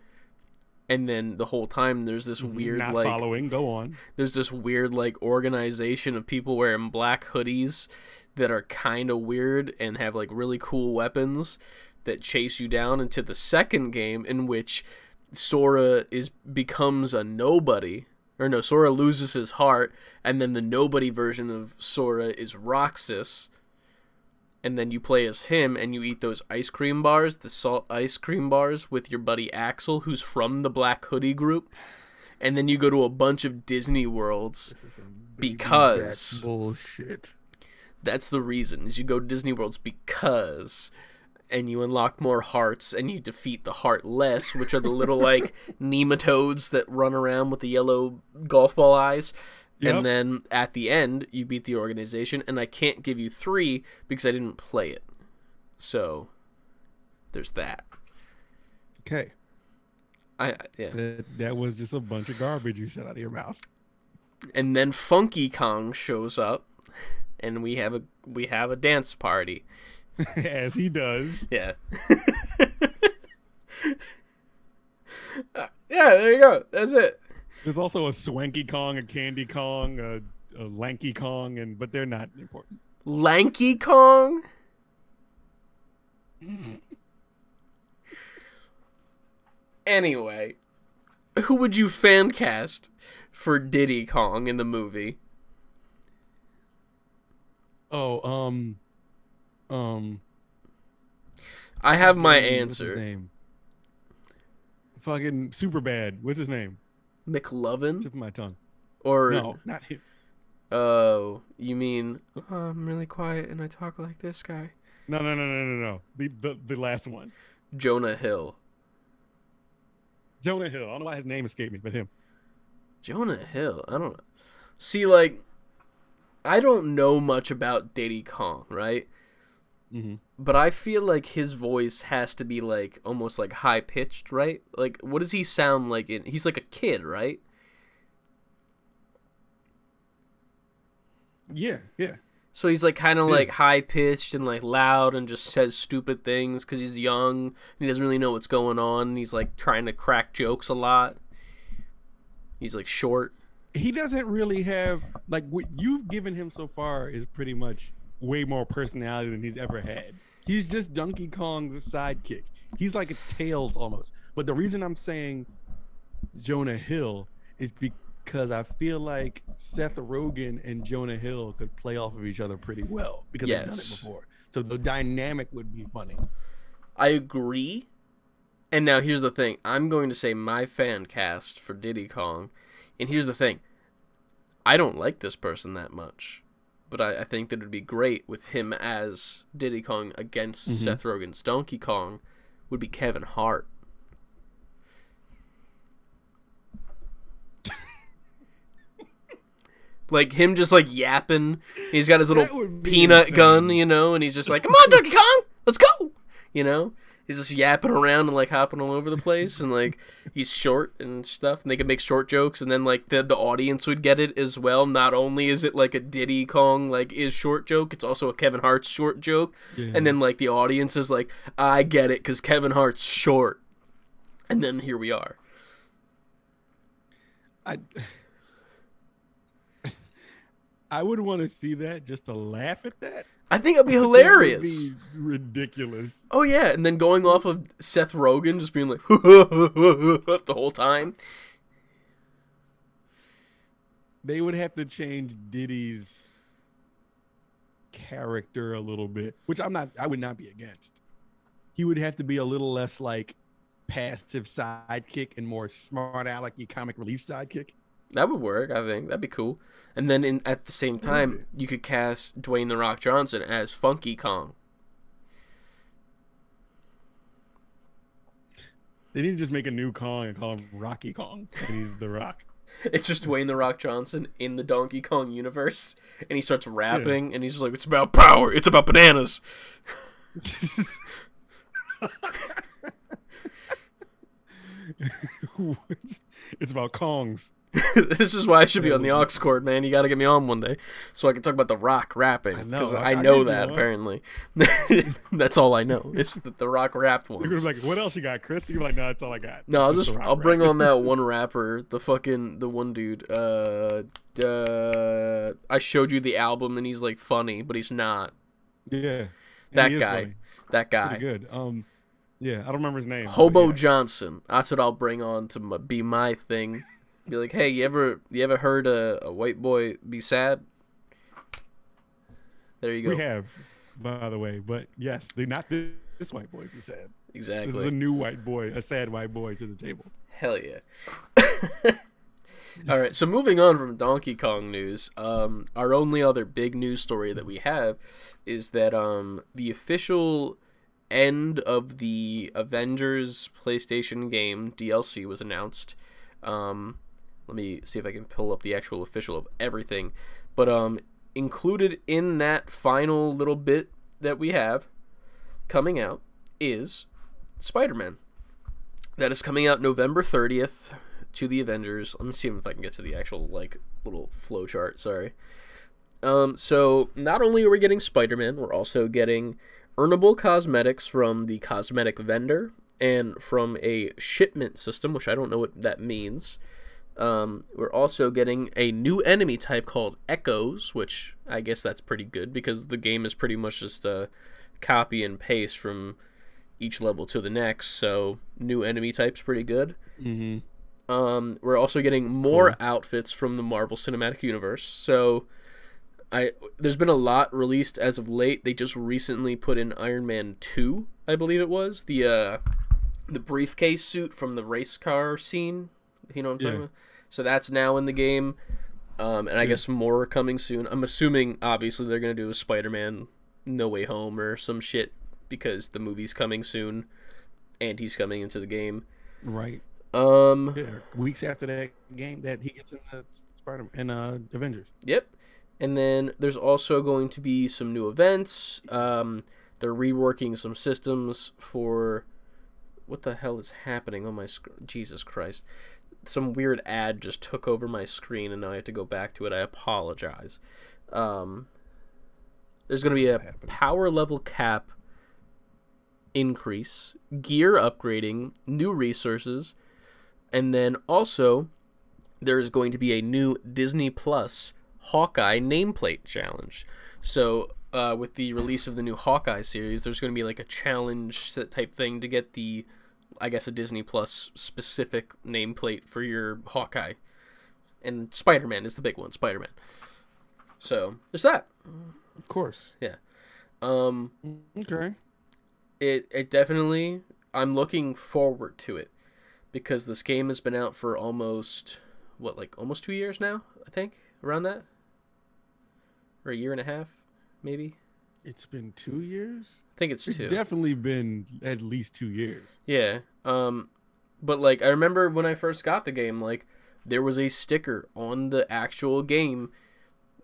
A: And then the whole time there's this weird
C: go on.
A: There's this weird organization of people wearing black hoodies that are kind of weird and have really cool weapons that chase you down into the second game, in which Sora becomes a nobody. Or no, Sora loses his heart, and then the nobody version of Sora is Roxas. And then you play as him, and you eat those ice cream bars, the salt ice cream bars, with your buddy Axel, who's from the Black Hoodie group. And then you go to a bunch of Disney worlds because...
C: bullshit.
A: That's the reason, is you go to Disney worlds because... And you unlock more hearts, and you defeat the Heartless, which are the little, nematodes that run around with the yellow golf ball eyes. Yep. And then at the end, you beat the organization, and I can't give you 3 because I didn't play it. So, there's that.
C: Okay.
A: Yeah.
C: That was just a bunch of garbage you said out of your mouth.
A: And then Funky Kong shows up, and we have a dance party.
C: As he does.
A: Yeah. Yeah, there you go. That's it.
C: There's also a Swanky Kong, a Candy Kong, a Lanky Kong, but they're not important.
A: Lanky Kong? Anyway, who would you fan cast for Diddy Kong in the movie? I have my answer.
C: What's his name? Fucking Superbad. What's his name?
A: McLovin?
C: Tip of my tongue.
A: Or
C: no, not him.
A: Oh, you mean I'm really quiet and I talk like this guy?
C: No. The last one.
A: Jonah Hill.
C: Jonah Hill. I don't know why his name escaped me, but him.
A: Jonah Hill. I don't know. See, I don't know much about Diddy Kong, right?
C: Mm-hmm.
A: But I feel like his voice has to be almost high pitched, right? What does he sound like? He's like a kid, right?
C: Yeah.
A: So he's kind of high pitched and loud and just says stupid things because he's young and he doesn't really know what's going on. And he's trying to crack jokes a lot. He's short.
C: He doesn't really have what you've given him so far is pretty much way more personality than he's ever had. He's just Donkey Kong's sidekick. He's like a Tails almost. But the reason I'm saying Jonah Hill is because I feel like Seth Rogen and Jonah Hill could play off of each other pretty well because they've done it before. So the dynamic would be funny.
A: I agree. And now here's the thing. I'm going to say my fan cast for Diddy Kong. And here's the thing. I don't like this person that much. But I think that it would be great with him as Diddy Kong against Seth Rogen's Donkey Kong would be Kevin Hart. Him just yapping. He's got his little peanut gun, and he's just come on, Donkey Kong, let's go. He's just yapping around and like hopping all over the place, and like he's short and stuff, and they can make short jokes, and then like the audience would get it as well. Not only is it like a Diddy Kong like is short joke, it's also a Kevin Hart's short joke, and then like the audience is like, I get it because Kevin Hart's short, and then here we are.
C: I would want to see that just to laugh at that.
A: I think it'd be hilarious.
C: That would be ridiculous.
A: Oh yeah, and then going off of Seth Rogen just being like the whole time.
C: They would have to change Diddy's character a little bit, which I would not be against. He would have to be a little less like passive sidekick and more smart alecky comic relief sidekick.
A: That would work, I think. That'd be cool. And then at the same time, you could cast Dwayne "The Rock" Johnson as Funky Kong.
C: They need to just make a new Kong and call him Rocky Kong, and he's The Rock.
A: It's just Dwayne "The Rock" Johnson in the Donkey Kong universe, and he starts rapping, and he's just like, it's about power, it's about bananas.
C: It's about Kongs.
A: This is why I should be on the aux cord, man. You got to get me on one day so I can talk about The Rock rapping. Because I know that, apparently. That's all I know. It's that The Rock rapped once.
C: You're going to be like, what else you got, Chris? You're like, no, that's all I got.
A: No, I'll bring on that one rapper, the one dude. I showed you the album and he's like funny, but he's not.
C: Yeah.
A: That guy. Funny. That guy.
C: Pretty good. Yeah, I don't remember his name.
A: Hobo Johnson. That's what I'll bring on to be my thing. Be like, hey, you ever heard a white boy be sad? There you go.
C: We have, by the way, but yes, they're not this white boy be sad.
A: Exactly.
C: This is a new white boy, a sad white boy to the table.
A: Hell yeah. All right, so moving on from Donkey Kong news, our only other big news story that we have is that the official end of the Avengers PlayStation game DLC was announced. Let me see if I can pull up the actual official of everything. But included in that final little bit that we have coming out is Spider-Man. That is coming out November 30th to the Avengers. Let me see if I can get to the actual like little flow chart. Sorry. So not only are we getting Spider-Man, we're also getting earnable cosmetics from the cosmetic vendor and from a shipment system, which I don't know what that means. We're also getting a new enemy type called Echoes, which I guess that's pretty good because the game is pretty much just a copy and paste from each level to the next. So new enemy type's pretty good.
C: Mm-hmm.
A: We're also getting more outfits from the Marvel Cinematic Universe. So there's been a lot released as of late. They just recently put in Iron Man 2, I believe it was, the briefcase suit from the race car scene. If you know what I'm talking about. So that's now in the game, and I guess more are coming soon. I'm assuming, obviously, they're going to do a Spider-Man No Way Home or some shit because the movie's coming soon, and he's coming into the game.
C: Right. Weeks after that game that he gets in the Spider-Man and Avengers.
A: Yep. And then there's also going to be some new events. They're reworking some systems for... What the hell is happening on my screen? Jesus Christ. Some weird ad just took over my screen, and now I have to go back to it. I apologize. There's going to be a power level cap increase, gear upgrading, new resources, and then also there's going to be a new Disney Plus Hawkeye nameplate challenge. So with the release of the new Hawkeye series, there's going to be like a challenge type thing to get the, I guess, a Disney Plus specific nameplate for your Hawkeye. And Spider-Man is the big one, Spider-Man. So there's that.
C: Of course.
A: Yeah.
C: Okay.
A: It definitely, I'm looking forward to it because this game has been out for almost 2 years now, I think, around that, or a year and a half, maybe.
C: It's been 2 years?
A: I think it's 2.
C: It's definitely been at least 2 years.
A: Yeah. But like, I remember when I first got the game, like, there was a sticker on the actual game,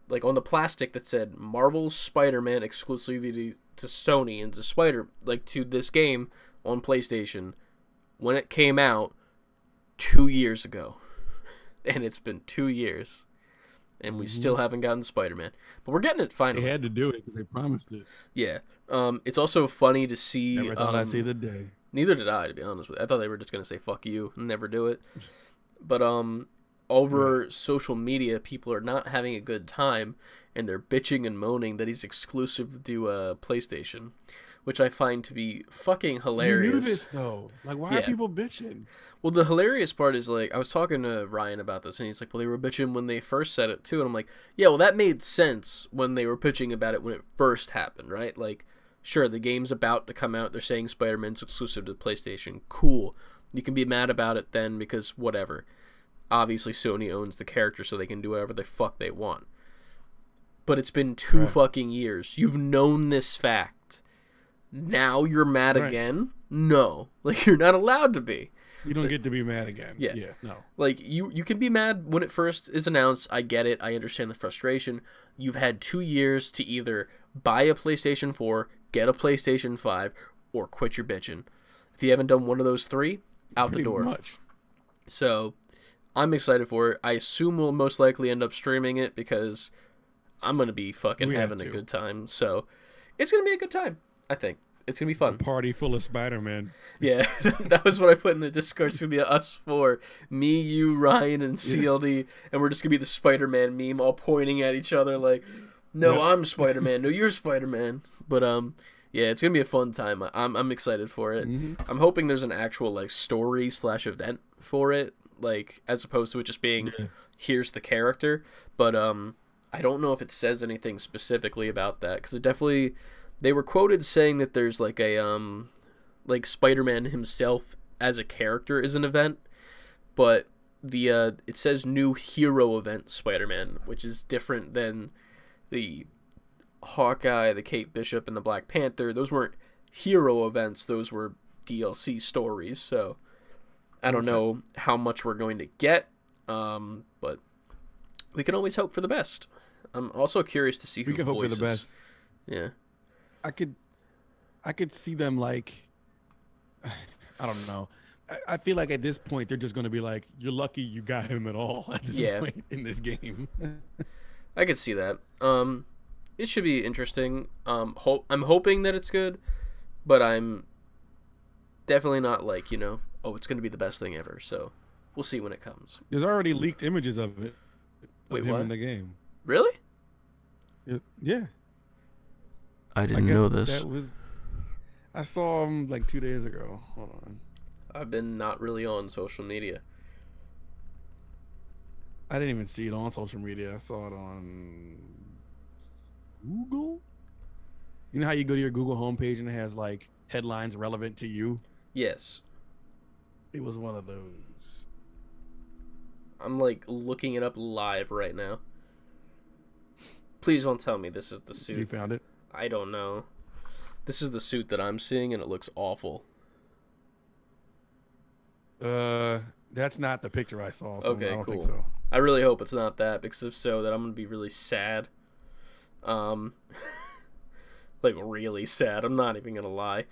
A: like on the plastic that said Marvel's Spider-Man exclusivity to Sony and to to this game on PlayStation when it came out 2 years ago. And it's been 2 years. And we still haven't gotten Spider-Man. But we're getting it finally.
C: They had to do it because they promised it.
A: Yeah. It's also funny to see...
C: Never thought I'd see the day.
A: Neither did I, to be honest with you. I thought they were just going to say, fuck you, and never do it. But over social media, people are not having a good time, and they're bitching and moaning that he's exclusive to PlayStation, which I find to be fucking hilarious.
C: You knew this, though. Like, why are people bitching?
A: Well, the hilarious part is, like, I was talking to Ryan about this, and he's like, well, they were bitching when they first said it, too. And I'm like, yeah, well, that made sense when they were bitching about it when it first happened, right? Like, sure, the game's about to come out. They're saying Spider-Man's exclusive to PlayStation. Cool. You can be mad about it then because whatever. Obviously, Sony owns the character, so they can do whatever the fuck they want. But it's been 2 fucking years. You've known this fact. Now you're mad again? No. Like, you're not allowed to be.
C: You don't get to be mad again. Yeah, no.
A: Like, you can be mad when it first is announced. I get it. I understand the frustration. You've had 2 years to either buy a PlayStation 4, get a PlayStation 5, or quit your bitching. If you haven't done one of those 3, out the door.
C: Much.
A: So, I'm excited for it. I assume we'll most likely end up streaming it because I'm going to be fucking having a good time. So, it's going to be a good time, I think. It's going to be fun.
C: A party full of Spider-Man.
A: Yeah, that was what I put in the Discord. It's going to be us 4. Me, you, Ryan, and CLD. And we're just going to be the Spider-Man meme all pointing at each other like, no, I'm Spider-Man. No, you're Spider-Man. But, yeah, it's going to be a fun time. I'm excited for it. I'm hoping there's an actual, like, story/event for it. Like, as opposed to it just being, here's the character. But, I don't know if it says anything specifically about that. Because it definitely... They were quoted saying that there's like a like Spider-Man himself as a character is an event, but the it says new hero event Spider-Man, which is different than the Hawkeye, the Kate Bishop, and the Black Panther. Those weren't hero events; those were DLC stories. So I don't know how much we're going to get, but we can always hope for the best. I'm also curious to see who voices.
C: We can hope for the best.
A: Yeah.
C: I could see them like, I don't know. I feel like at this point they're just going to be like, you're lucky you got him at all at this point in this game.
A: I could see that. It should be interesting. I'm hoping that it's good, but I'm definitely not like, oh, it's going to be the best thing ever. So we'll see when it comes.
C: There's already leaked images of it.
A: Wait,
C: him
A: what?
C: In the game.
A: Really?
C: Yeah.
A: I didn't know this.
C: I saw him like 2 days ago. Hold on.
A: I've been not really on social media.
C: I didn't even see it on social media. I saw it on Google. You know how you go to your Google homepage and it has like headlines relevant to you?
A: Yes.
C: It was one of those.
A: I'm like looking it up live right now. Please don't tell me this is the suit.
C: You found it?
A: I don't know. This is the suit that I'm seeing, and it looks awful.
C: That's not the picture I saw. So
A: Okay,
C: I don't
A: cool.
C: think so.
A: I really hope it's not that, because if so, then I'm gonna be really sad. Like really sad. I'm not even gonna lie.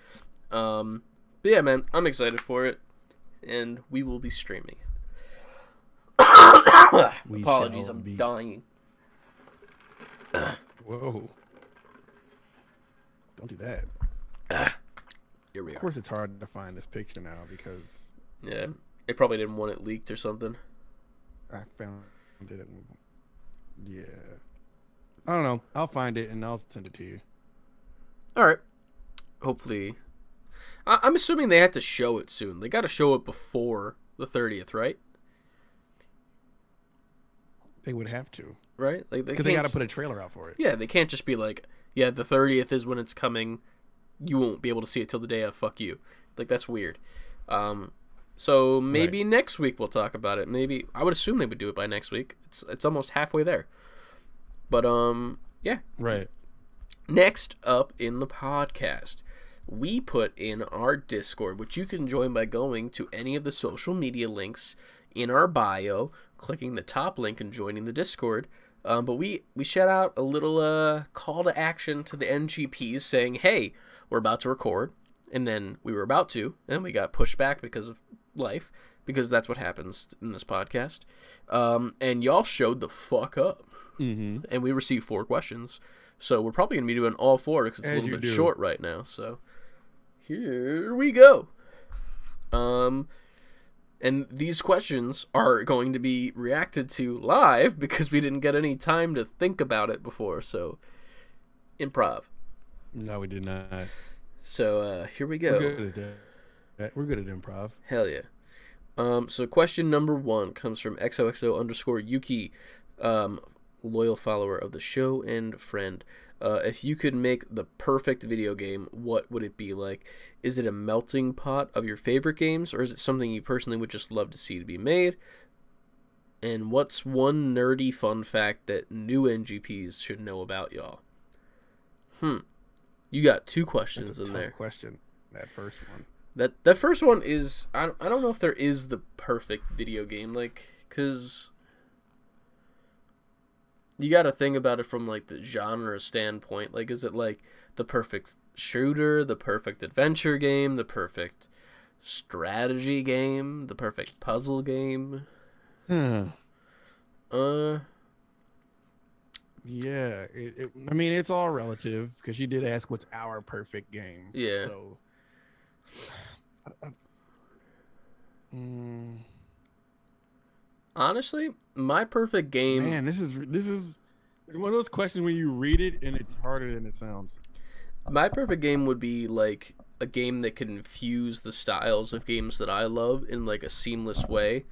A: But yeah, man, I'm excited for it, and we will be streaming it. Apologies, I'm dying.
C: Whoa. Don't do that.
A: Here we are.
C: Of course it's hard to find this picture now because...
A: Yeah, they probably didn't want it leaked or something.
C: I found it. Yeah. I don't know. I'll find it and I'll send it to you.
A: Alright. Hopefully. I'm assuming they have to show it soon. They got to show it before the 30th, right?
C: They would have to.
A: Right? Like
C: because they got to put a trailer out for it.
A: Yeah, they can't just be like, yeah, the 30th is when it's coming. You won't be able to see it till the day of. Fuck you. Like, that's weird. So maybe next week we'll talk about it. Maybe I would assume they would do it by next week. It's almost halfway there. But yeah.
C: Right.
A: Next up in the podcast, we put in our Discord, which you can join by going to any of the social media links in our bio, clicking the top link and joining the Discord. But we shout out a little call to action to the NGPs saying, hey, we're about to record, And then we were about to, and we got pushed back because of life, because that's what happens in this podcast. And y'all showed the fuck up.
C: Mm-hmm.
A: And we received 4 questions. So we're probably going to be doing all 4 because it's a little bit short right now. So here we go. And these questions are going to be reacted to live because we didn't get any time to think about it before. So, improv.
C: No, we did not.
A: So, here we go.
C: We're good at that. We're good at improv.
A: Hell yeah. So question number 1 comes from XOXO_Yuki, loyal follower of the show and friend. If you could make the perfect video game, what would it be like? Is it a melting pot of your favorite games, or is it something you personally would just love to see to be made? And what's one nerdy fun fact that new NGPs should know about y'all? You got 2 questions in there.
C: Question, that first one.
A: That first one is, I don't know if there is the perfect video game, like, because you got to think about it from, like, the genre standpoint. Like, is it, like, the perfect shooter, the perfect adventure game, the perfect strategy game, the perfect puzzle game?
C: Yeah, I mean, it's all relative, because you did ask what's our perfect game.
A: Yeah.
C: So,
A: honestly, my perfect game...
C: Man, this is one of those questions when you read it and it's harder than it sounds.
A: My perfect game would be, like, a game that can infuse the styles of games that I love in, like, a seamless way.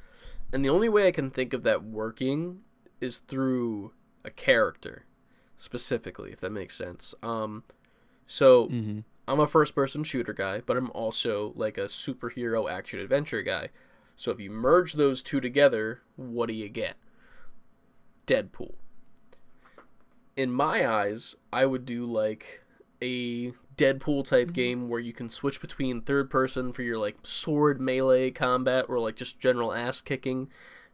A: And the only way I can think of that working is through a character, specifically, if that makes sense. So, I'm a first-person shooter guy, but I'm also, like, a superhero action-adventure guy. So if you merge those 2 together, what do you get? Deadpool. In my eyes, I would do, like, a Deadpool-type game where you can switch between third-person for your, like, sword melee combat or, like, just general ass-kicking.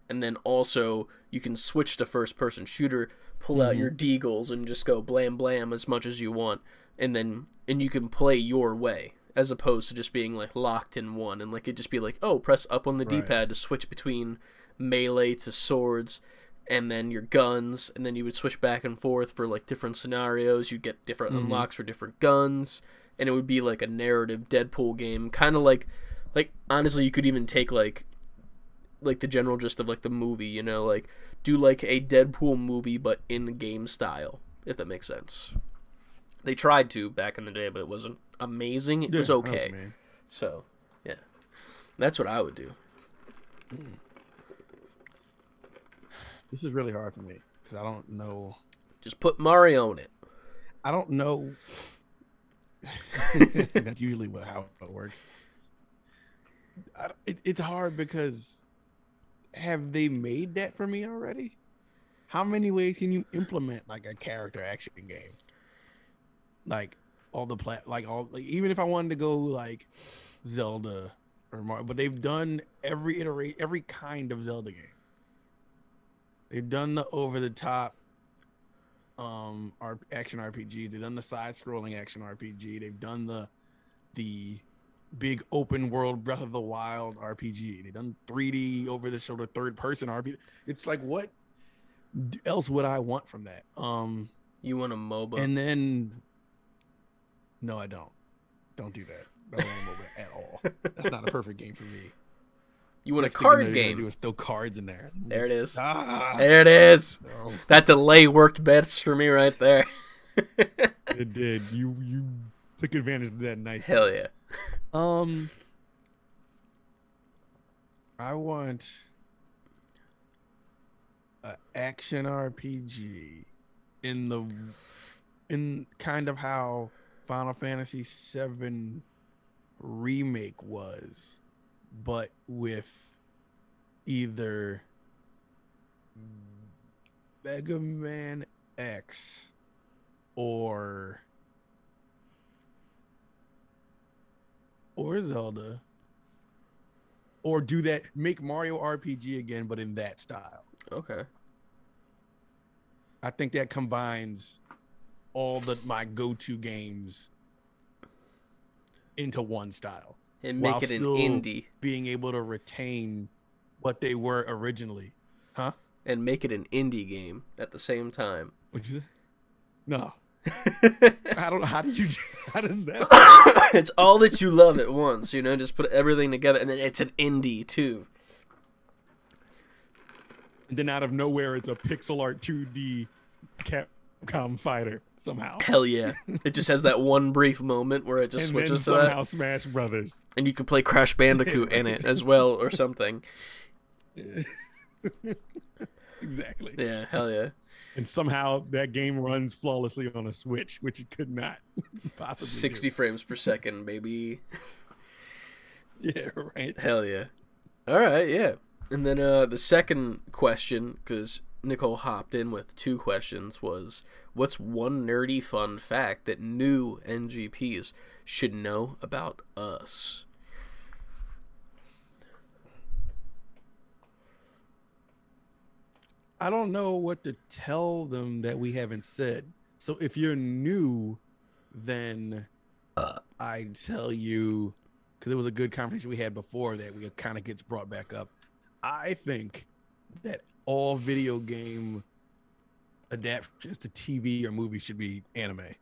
A: And then also, you can switch to first-person shooter, pull out your deagles, and just go blam blam as much as you want. And you can play your way, as opposed to just being, like, locked in one. And, like, it'd just be like, oh, press up on the D-pad to switch between melee to swords, and then your guns, and then you would switch back and forth for, like, different scenarios. You'd get different unlocks for different guns, and it would be, like, a narrative Deadpool game. Kind of like, honestly, you could even take, like the general gist of, like, the movie, you know? Like, do, like, a Deadpool movie, but in game style, if that makes sense. They tried to back in the day, but it wasn't amazing. It was okay. So, yeah. That's what I would do.
C: This is really hard for me, because I don't know.
A: Just put Mario in it.
C: I don't know. That's usually how it works. It's hard because have they made that for me already? How many ways can you implement, like, a character action game? Like even if I wanted to go like Zelda or Mario, but they've done every kind of Zelda game. They've done the over the top action RPG. They've done the side scrolling action RPG. They've done the big open world Breath of the Wild RPG. They've done 3D over the shoulder third person RPG. It's like, what else would I want from that?
A: You want a MOBA?
C: And then no, I don't. Don't do that. I don't want a MOBA at all. That's not a perfect game for me.
A: You want a card game?
C: Do is throw cards in there.
A: There it is. There it is. No. That delay worked best for me right there.
C: It did. You took advantage of that nicely.
A: Hell yeah.
C: I want an action RPG in kind of how Final Fantasy VII Remake was, but with either Mega Man X or Zelda, or do that, make Mario RPG again, but in that style.
A: Okay.
C: I think that combines all my go-to games into one style
A: and make it an indie,
C: being able to retain what they were originally, huh?
A: And make it an indie game at the same time.
C: What'd you say? No. I don't know. How does that?
A: It's all that you love at once, you know. Just put everything together, and then it's an indie too.
C: And then out of nowhere, it's a pixel art 2D Capcom fighter somehow.
A: Hell yeah! It just has that one brief moment where it just switches to that.
C: And somehow Smash Brothers.
A: And you can play Crash Bandicoot in it as well, or something.
C: Exactly.
A: Yeah, hell yeah.
C: And somehow that game runs flawlessly on a Switch, which it could not possibly
A: 60 frames per second, baby.
C: Yeah, right.
A: Hell yeah. All right, yeah. And then the second question, because Nicole hopped in with 2 questions, was what's one nerdy fun fact that new NGPs should know about us?
C: I don't know what to tell them that we haven't said. So if you're new, then I tell you, because it was a good conversation we had before that we kind of gets brought back up. I think that all video game adaptations to TV or movies should be anime.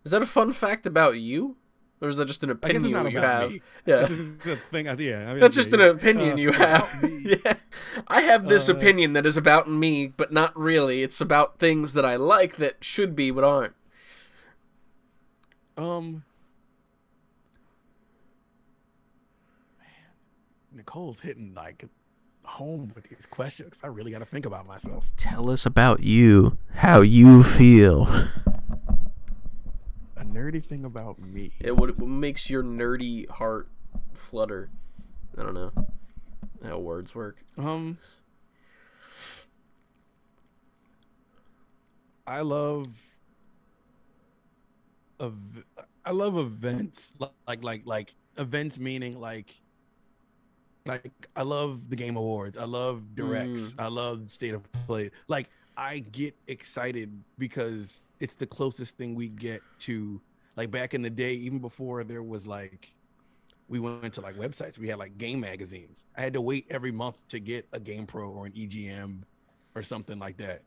A: Is that a fun fact about you? Or is that just an opinion you have?
C: Me.
A: Yeah,
C: that's
A: just an opinion you have. Yeah, I have this opinion that is about me, but not really. It's about things that I like that should be but aren't.
C: Man, Nicole's hitting like home with these questions. I really got to think about myself.
A: Tell us about you, how you feel.
C: A nerdy thing about me.
A: What makes your nerdy heart flutter? I don't know how words work.
C: I love events like events, meaning like I love the Game Awards. I love directs. I love State of Play. Like I get excited because it's the closest thing we get to, like, back in the day, even before there was like, we went to like websites, we had like game magazines. I had to wait every month to get a Game Pro or an EGM or something like that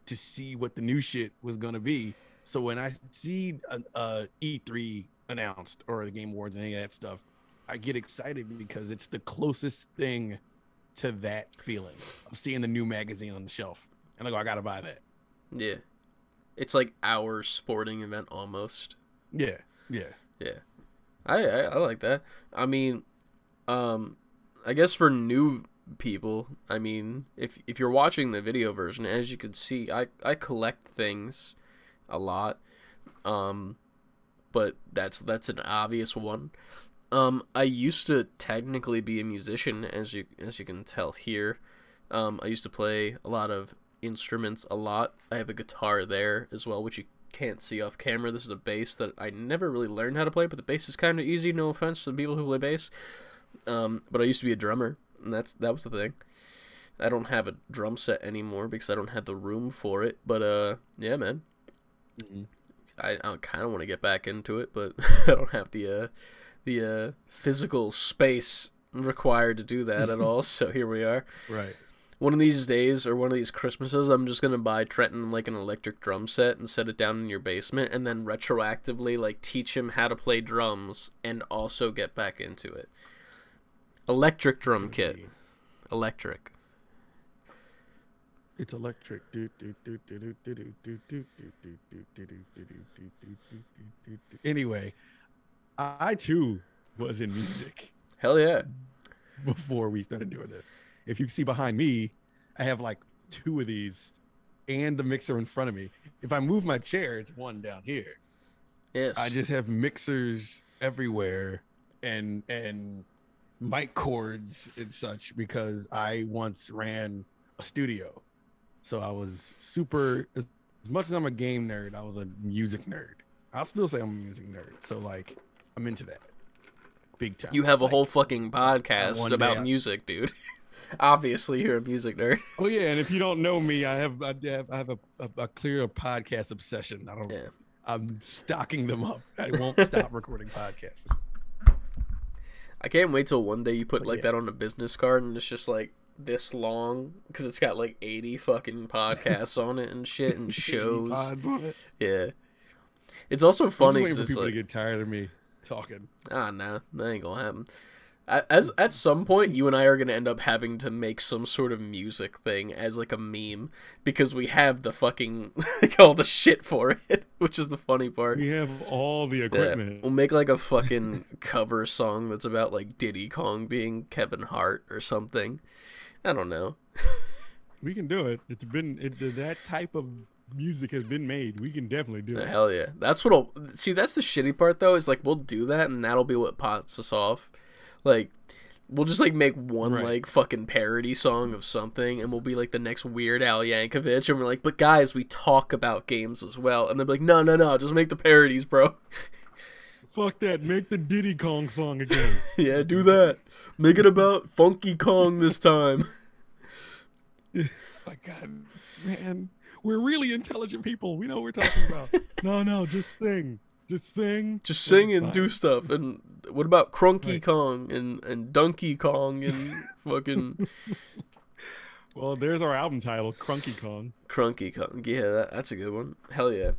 C: to see what the new shit was going to be. So when I see a E3 announced or the Game Awards and any of that stuff, I get excited because it's the closest thing to that feeling of seeing the new magazine on the shelf. And I go, I got to buy that.
A: Yeah. It's like our sporting event almost.
C: Yeah.
A: I like that. I mean, I guess for new people, I mean, if you're watching the video version, as you can see, I collect things a lot. But that's an obvious one. I used to technically be a musician, as you can tell here. I used to play a lot of instruments a lot. I have a guitar there as well, which you can't see off camera. This is a bass that I never really learned how to play, but the bass is kind of easy. No offense to the people who play bass. But I used to be a drummer, and that was the thing. I don't have a drum set anymore because I don't have the room for it. But yeah, man. Mm-hmm. I kind of want to get back into it, but I don't have the physical space required to do that at all. So here we are.
C: Right.
A: One of these days, or one of these Christmases, I'm just gonna buy Trenton like an electric drum set and set it down in your basement, and then retroactively like teach him how to play drums and also get back into it. Electric drum kit. Electric.
C: It's electric. Anyway, I too was in music.
A: Hell yeah.
C: Before we started doing this. If you see behind me, I have like 2 of these and the mixer in front of me. If I move my chair, it's one down here.
A: Yes.
C: I just have mixers everywhere and mic cords and such because I once ran a studio. So I was super, as much as I'm a game nerd, I was a music nerd. I'll still say I'm a music nerd. So like, I'm into that. Big time.
A: You have a whole fucking podcast about music, dude. Obviously, you're a music nerd.
C: Oh yeah, and if you don't know me, I have a clear podcast obsession. I'm stocking them up. I won't stop recording podcasts.
A: I can't wait till one day you put that on a business card and it's just like this long because it's got like 80 fucking podcasts on it and shit and shows.
C: Pods on it.
A: Yeah. It's also funny
C: because people to get tired of me talking.
A: Nah, that ain't gonna happen. At some point, you and I are gonna end up having to make some sort of music thing as like a meme because we have the fucking like all the shit for it, which is the funny part.
C: We have all the equipment.
A: Yeah, we'll make like a fucking cover song that's about like Diddy Kong being Kevin Hart or something. I don't know.
C: We can do it. That type of music has been made. We can definitely do it.
A: Hell yeah. That's what see, that's the shitty part though, is like we'll do that and that'll be what pops us off. Like we'll just like make one like fucking parody song of something and we'll be like the next Weird Al Yankovic and we're like, but guys, we talk about games as well. And they'll be like, no, just make the parodies, bro.
C: Fuck that. Make the Diddy Kong song again.
A: Yeah, do that. Make it about Funky Kong this time.
C: My God, man. We're really intelligent people. We know what we're talking about. No, just sing. Just sing.
A: Just sing and do stuff. And what about Crunky Kong and Donkey Kong and fucking...
C: Well, there's our album title, Crunky Kong.
A: Crunky Kong. Yeah, that's a good one. Hell yeah.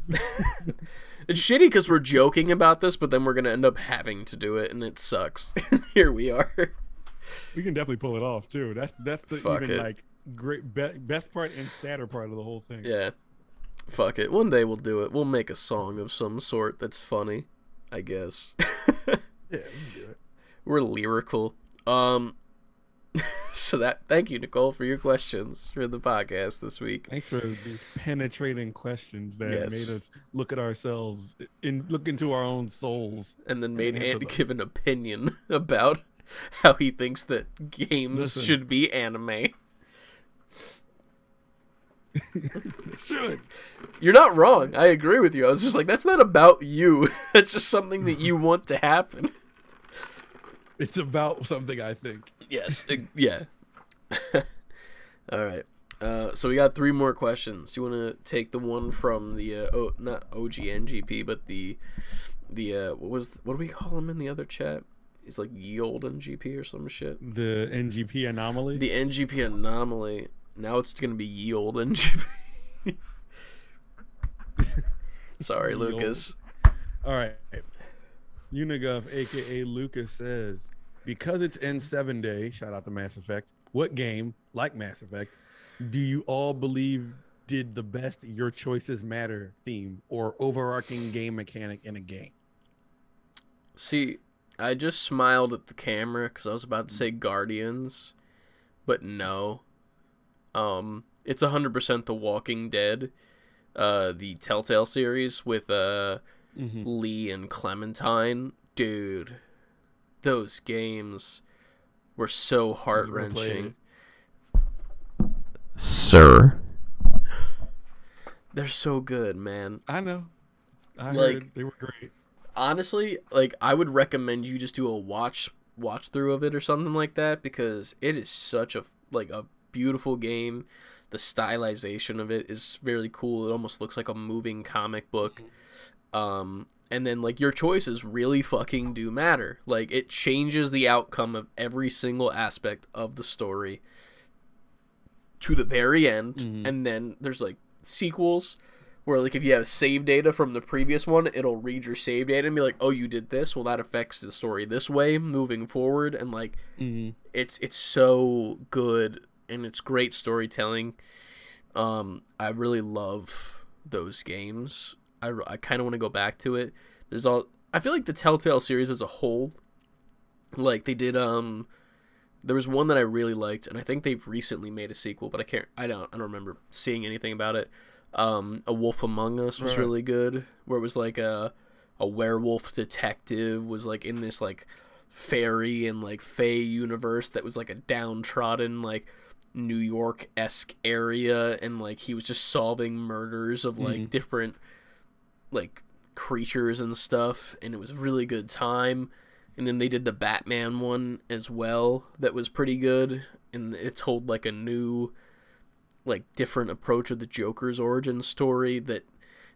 A: It's shitty because we're joking about this, but then we're going to end up having to do it, and it sucks. Here we are.
C: We can definitely pull it off, too. That's the
A: Fuck
C: even,
A: it.
C: like, best part and sadder part of the whole thing.
A: Yeah. Fuck it. One day we'll do it. We'll make a song of some sort that's funny, I guess.
C: Yeah, we can do it.
A: We're lyrical. So thank you, Nicole, for your questions for the podcast this week.
C: Thanks for these penetrating questions that made us look at ourselves look into our own souls.
A: And then made Ant give an opinion about how he thinks that games should be anime.
C: Should.
A: You're not wrong. I agree with you. I was just like, that's not about you. That's just something that you want to happen.
C: It's about something I think.
A: Yes. Yeah. All right. So we got 3 more questions. You want to take the one from the not OGNGP, but the what do we call him in the other chat? He's like ye old NGP or some shit.
C: The NGP anomaly.
A: The NGP anomaly. Now it's gonna be ye old NGP. Sorry, Lucas.
C: All right. Uniguff, aka Lucas, says, because it's N7 day, shout out to Mass Effect, what game, like Mass Effect, do you all believe did the best Your Choices Matter theme or overarching game mechanic in a game?
A: See, I just smiled at the camera because I was about to say Guardians, but no. It's 100% The Walking Dead, the Telltale series with Lee and Clementine. Dude, those games were so heart-wrenching. Sir. They're so good, man.
C: I know. I heard they were great.
A: Honestly, like, I would recommend you just do a watch through of it or something like that, because it is such a beautiful game. The stylization of it is very cool. It almost looks like a moving comic book. And then, like, your choices really fucking do matter. Like, it changes the outcome of every single aspect of the story to the very end. And then there's, like, sequels where, like, if you have save data from the previous one, it'll read your save data and be like, oh, you did this? Well, that affects the story this way moving forward. And, like, it's so good, and it's great storytelling. I really love those games. I kind of want to go back to it. I feel like the Telltale series as a whole, like, they did, there was one that I really liked, and I think they've recently made a sequel, but I don't remember seeing anything about it. A Wolf Among Us was really good, where it was like a werewolf detective was like in this like fairy and like fae universe that was like a downtrodden like New York-esque area, and like he was just solving murders of like different like creatures and stuff, and it was a really good time. And then they did the Batman one as well that was pretty good, and it told like a new like different approach of the Joker's origin story that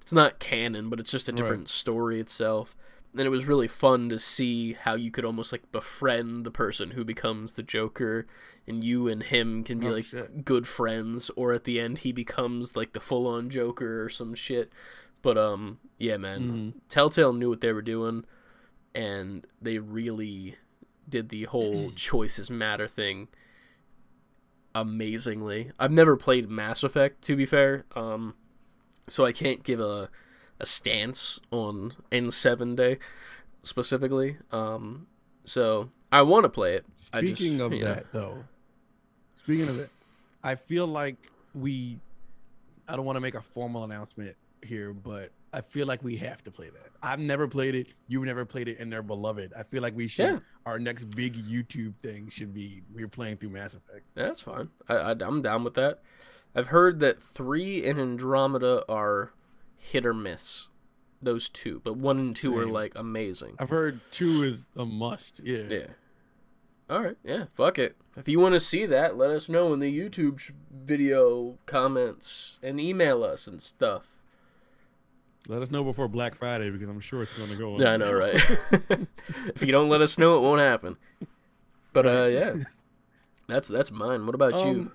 A: it's not canon, but it's just a different story itself. And it was really fun to see how you could almost like befriend the person who becomes the Joker, and you and him can be good friends, or at the end he becomes like the full-on Joker or some shit. But yeah, man, Telltale knew what they were doing, and they really did the whole choices matter thing amazingly. I've never played Mass Effect, to be fair, so I can't give a stance on N7 Day specifically. So I want to play it.
C: Speaking of that, I feel like I don't want to make a formal announcement here, but I feel like we have to play that. I've never played it. You've never played it, and they're beloved. I feel like we should. Yeah. Our next big YouTube thing should be we're playing through Mass Effect.
A: Yeah, that's fine. I'm down with that. I've heard that 3 and Andromeda are hit or miss. Those two, but 1 and 2 are like amazing.
C: I've heard 2 is a must. Yeah.
A: Yeah. All right. Yeah. Fuck it. If you want to see that, let us know in the YouTube video comments and email us and stuff.
C: Let us know before Black Friday, because I'm sure it's going to go on.
A: Yeah, I know, right? If you don't let us know, it won't happen. But yeah, that's mine. What about you?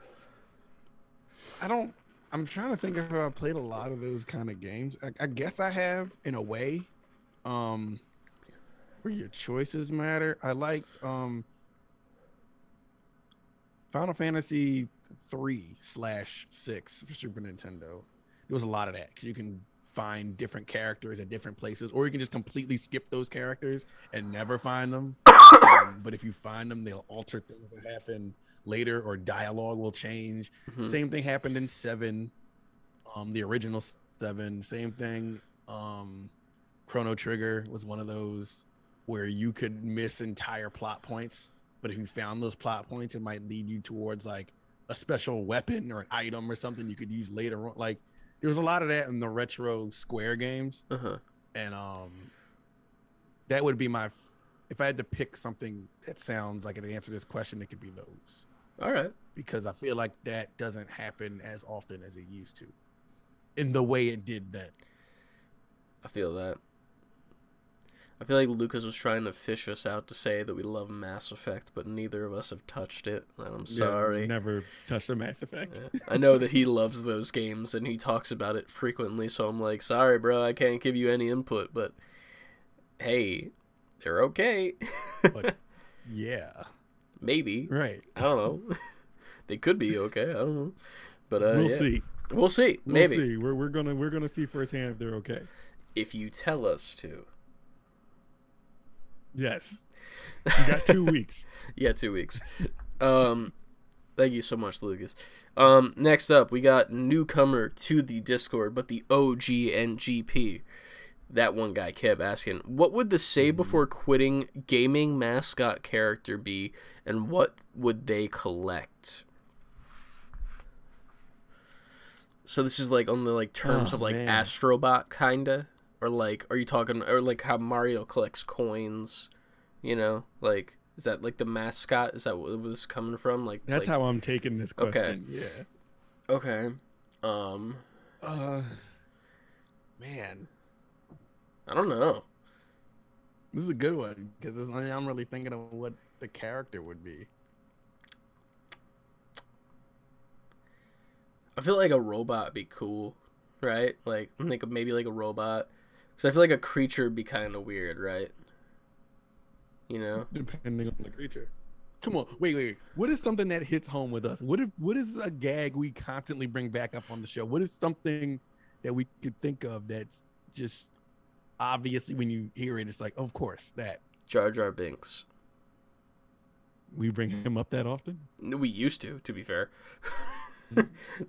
C: I'm trying to think if I played a lot of those kind of games. I guess I have, in a way, where your choices matter. I liked Final Fantasy 3/6 for Super Nintendo. There was a lot of that, because you can find different characters at different places, or you can just completely skip those characters and never find them. But if you find them, they'll alter things that happen later, or dialogue will change. Same thing happened in 7, the original 7. Same thing. Chrono Trigger was one of those where you could miss entire plot points, but if you found those plot points, it might lead you towards like a special weapon or an item or something you could use later on. Like, there was a lot of that in the retro Square games. And that would be my, if I had to pick something that sounds like an answer to this question, it could be those.
A: All right.
C: Because I feel like that doesn't happen as often as it used to, in the way it did then.
A: I feel that. I feel like Lucas was trying to fish us out to say that we love Mass Effect, but neither of us have touched it. And I'm sorry.
C: Never touched a Mass Effect.
A: Yeah. I know that he loves those games, and he talks about it frequently, so I'm like, sorry, bro, I can't give you any input, but hey, they're okay.
C: But yeah.
A: Maybe.
C: Right.
A: I don't know. They could be okay. I don't know. But
C: we'll see.
A: We'll see. Maybe.
C: We'll see. We're gonna see firsthand if they're okay.
A: If you tell us to.
C: Yes. You got 2 weeks.
A: Yeah, 2 weeks. Thank you so much, Lucas. Next up, we got newcomer to the Discord, but the OG NGP. That one guy kept asking, what would the Save Before Quitting gaming mascot character be, and what would they collect? So this is like on the like terms of like Astrobot kinda, or like are you talking, or like how Mario collects coins, you know, like is that like the mascot? Is that what this is coming from? Like
C: that's how I'm taking this question.
A: Okay.
C: Yeah.
A: Okay.
C: Man,
A: I don't know.
C: This is a good one, because I'm really thinking of what the character would be.
A: I feel like a robot would be cool, right? Like maybe like a robot, because I feel like a creature would be kind of weird, right? You know,
C: depending on the creature. Come on, wait. What is something that hits home with us? What is a gag we constantly bring back up on the show? What is something that we could think of that's just obviously when you hear it, it's like, of course, that
A: Jar Jar Binks.
C: We bring him up that often?
A: We used to be fair.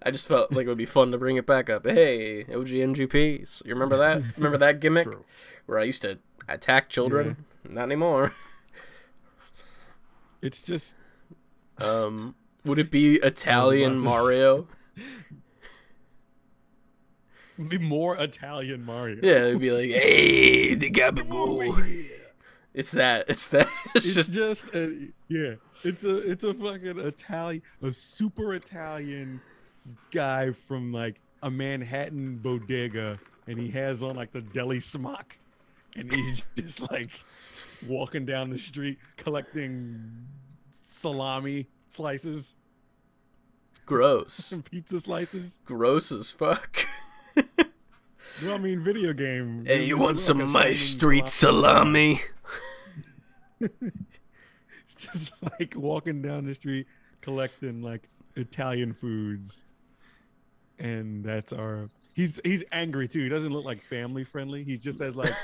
A: I just felt like it would be fun to bring it back up. Hey, OGNGP, you remember that? Remember that gimmick?
C: True.
A: Where I used to attack children? Yeah. Not anymore.
C: It's just...
A: would it be Italian Mario?
C: It'd be more Italian Mario.
A: Yeah, it'd be like, hey, the gabagool. It's that. It's just
C: It's a fucking Italian, a super Italian guy from like a Manhattan bodega and he has on like the deli smock, and he's just like walking down the street collecting salami slices.
A: Gross.
C: Pizza slices.
A: Gross as fuck.
C: Well, I mean, video game.
A: Hey, you want some of my street salami?
C: It's just like walking down the street collecting like Italian foods, and that's our. He's angry too. He doesn't look like family friendly. He just has like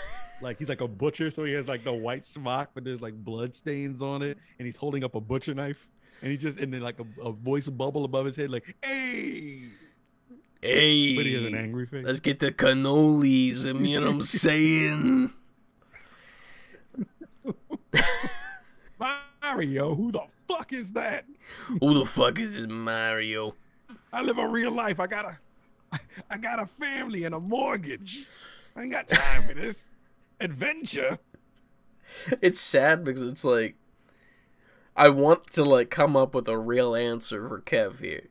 C: he's like a butcher, so he has like the white smock, but there's like blood stains on it, and he's holding up a butcher knife, and then like a voice bubble above his head, like "Hey,
A: hey!"
C: But he has an angry face.
A: Let's get the cannolis. You know what I'm saying?
C: Mario, who the fuck is that?
A: Who the fuck is this Mario?
C: I live a real life. I got a family and a mortgage. I ain't got time for this adventure.
A: It's sad because it's like I want to like come up with a real answer for Kev here.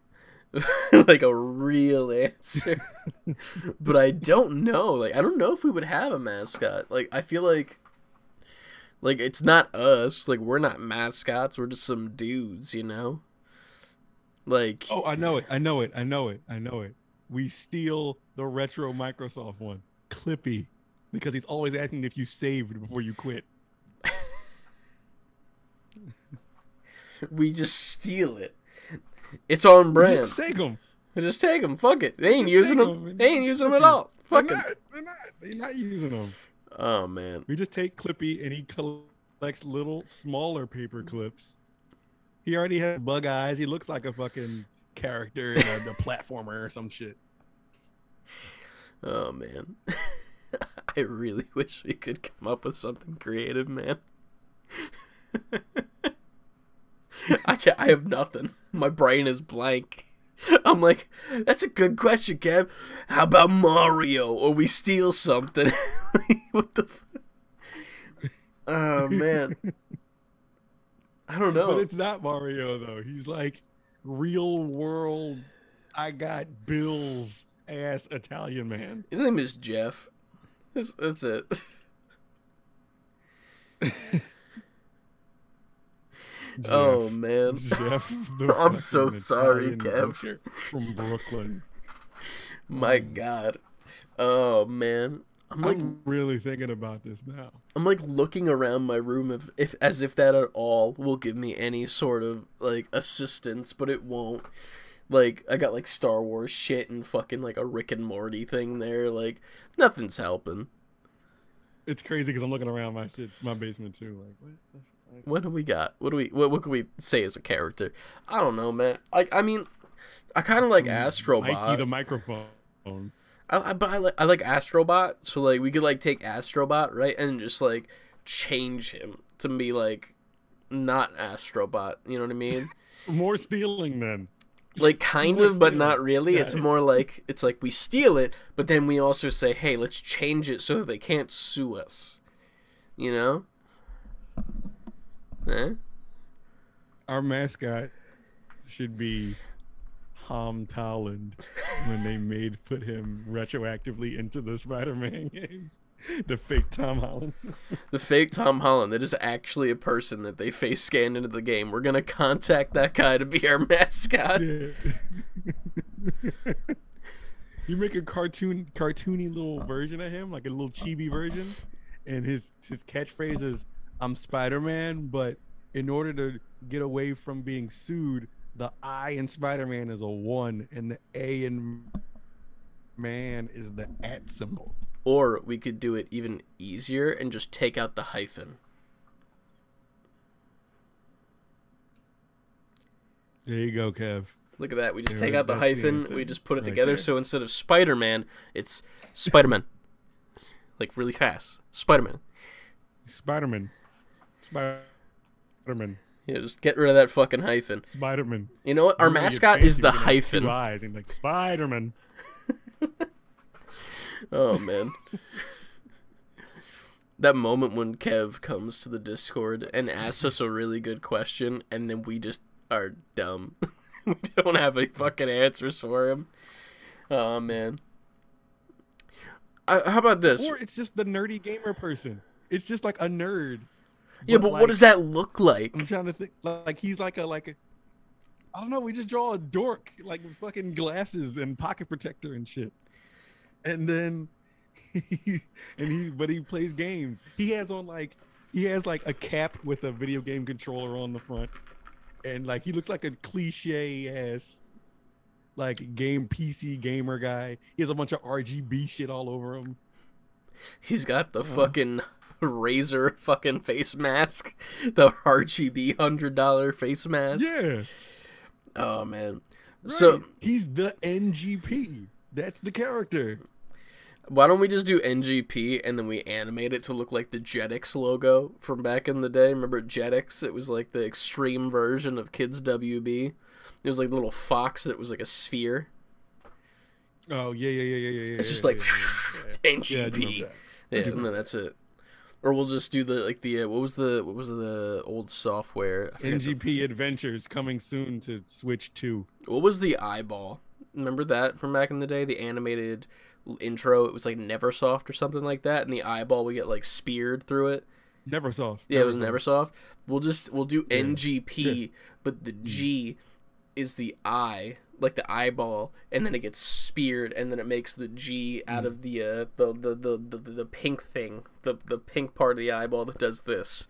A: Like a real answer. But I don't know. Like I don't know if we would have a mascot. Like I feel like it's not us. Like we're not mascots. We're just some dudes, you know? Like
C: oh, I know it. We steal the retro Microsoft one, Clippy, because he's always asking if you saved before you quit.
A: We just steal it. It's on brand.
C: Just take them.
A: Just take them. Fuck it. They ain't using them. They ain't using them at all. Fuck it.
C: They're not using them.
A: Oh man.
C: We just take Clippy and he collects little smaller paper clips. He already has bug eyes. He looks like a fucking character in a platformer or some shit.
A: Oh man. I really wish we could come up with something creative, man. I have nothing. My brain is blank. I'm like, that's a good question, Kev. How about Mario? Or we steal something? What the oh man. I don't know.
C: But it's not Mario though. He's like real world I got bills ass Italian man.
A: His name is Jeff. That's it. Jeff, oh man,
C: Jeff,
A: I'm so sorry, Kev.
C: From Brooklyn.
A: My God. Oh man,
C: I'm really thinking about this now.
A: I'm like looking around my room if as if that at all will give me any sort of like assistance, but it won't. Like I got like Star Wars shit and fucking like a Rick and Morty thing there. Like nothing's helping.
C: It's crazy because I'm looking around my basement too. Like
A: what do we got? What can we say as a character? I don't know, man. I mean, I kind of like Astrobot.
C: Mikey the microphone.
A: But I like Astrobot. So like we could like take Astrobot, right, and just like change him to be like not Astrobot. You know what I mean?
C: More stealing then.
A: Like kind of, but not really. Yeah. It's more like it's like we steal it, but then we also say, hey, let's change it so they can't sue us. You know? Eh?
C: Our mascot should be Tom Holland when they put him retroactively into the Spider-Man games. The fake Tom Holland.
A: The fake Tom Holland. That is actually a person that they face scanned into the game. We're gonna contact that guy to be our mascot. Yeah.
C: You make a cartoony little version of him, like a little chibi version, and his catchphrase is "I'm Spider-Man," but in order to get away from being sued, the I in Spider-Man is a 1, and the A in man is the @ symbol.
A: Or we could do it even easier and just take out the hyphen.
C: There you go, Kev.
A: Look at that. We just take out the hyphen. We just put it together. There. So instead of Spider-Man, it's Spider-Man. Like really fast. Spider-Man.
C: Spider-Man. Spider-Man.
A: Yeah, just get rid of that fucking hyphen.
C: Spider-Man.
A: You know what? Our mascot is the hyphen.
C: 2 eyes and like Spider-Man.
A: Oh man. That moment when Kev comes to the Discord and asks us a really good question and then we just are dumb. We don't have any fucking answers for him. Oh man. How about this?
C: Or it's just the nerdy gamer person. It's just like a nerd.
A: Yeah, but like, what does that look like?
C: I'm trying to think. Like he's like a I don't know. We just draw a dork like with fucking glasses and pocket protector and shit. And then but he plays games. He has like a cap with a video game controller on the front, and like he looks like a cliche ass like PC gamer guy. He has a bunch of RGB shit all over him.
A: He's got the fucking Razer fucking face mask, the RGB $100 face mask.
C: Yeah.
A: Oh man.
C: Right.
A: So
C: he's the NGP. That's the character.
A: Why don't we just do NGP and then we animate it to look like the Jetix logo from back in the day? Remember Jetix? It was like the extreme version of Kids WB. It was like a little fox that was like a sphere.
C: Oh yeah.
A: It's just like NGP. Yeah, and then that's it. Or we'll just do the what was the old software?
C: NGP Adventures coming soon to Switch 2.
A: What was the eyeball? Remember that from back in the day? The animated intro. It was like Neversoft or something like that, and the eyeball would get like speared through it.
C: Neversoft.
A: Yeah, it was Neversoft. We'll do NGP, but the G is the eye, like the eyeball, and then it gets speared, and then it makes the G out of the pink thing, the pink part of the eyeball that does this.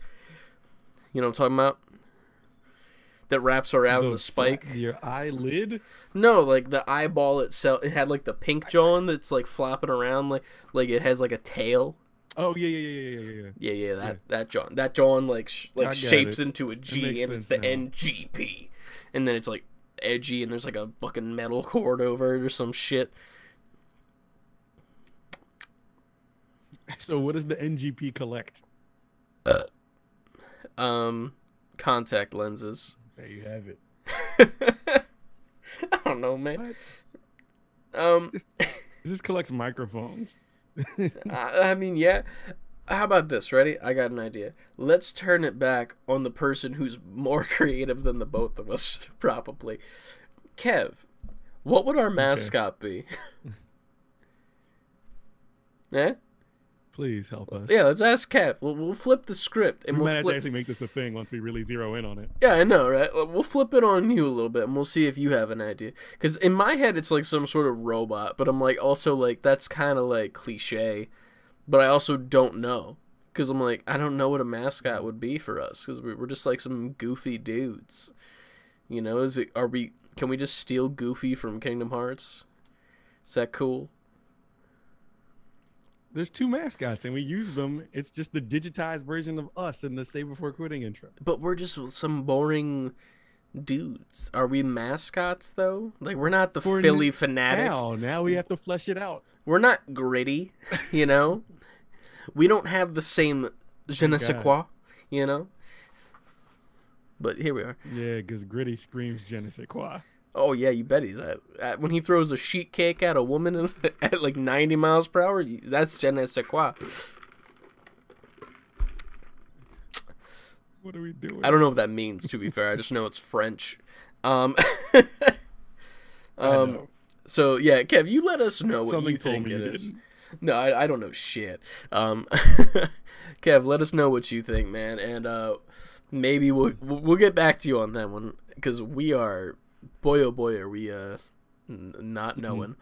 A: You know what I'm talking about? That wraps around the spike.
C: Your eyelid?
A: No, like the eyeball itself. It had like the pink John that's like flopping around, like it has like a tail.
C: Oh yeah.
A: That John. That John like shapes into a G, and it's the NGP, and then it's like edgy, and there's like a fucking metal cord over it or some shit.
C: So what does the NGP collect?
A: Contact lenses.
C: There you have it.
A: I don't know, man.
C: It just collects microphones.
A: I mean, yeah. How about this? Ready? I got an idea. Let's turn it back on the person who's more creative than the both of us, probably. Kev, what would our mascot be? Yeah?
C: Please help us.
A: Yeah, let's ask Kev. We'll flip the script. And
C: we might have to actually make this a thing once we really zero in on it.
A: Yeah, I know, right? We'll flip it on you a little bit, and we'll see if you have an idea. Because in my head, it's like some sort of robot, but I'm like, also, like, that's kind of like cliche. But I also don't know. Because I'm like, I don't know what a mascot would be for us. Because we're just like some goofy dudes. You know, can we just steal Goofy from Kingdom Hearts? Is that cool?
C: There's two mascots, and we use them. It's just the digitized version of us in the Save Before Quitting intro.
A: But we're just some boring dudes. Are we mascots, though? Like, we're not the Philly fanatic.
C: Now we have to flesh it out.
A: We're not gritty, you know? We don't have the same je ne sais quoi, you know? But here we are.
C: Yeah, because gritty screams je ne sais quoi.
A: Oh, yeah, you bet he's at. When he throws a sheet cake at a woman at like 90 miles per hour, that's je ne sais quoi.
C: What are we doing?
A: I don't know what that means, to be fair. I just know it's French. So, yeah, Kev, you let us know what you think it is. No, I don't know shit. Kev, let us know what you think, man. And maybe we'll get back to you on that one. Because we are... Boy, oh boy, are we not knowing.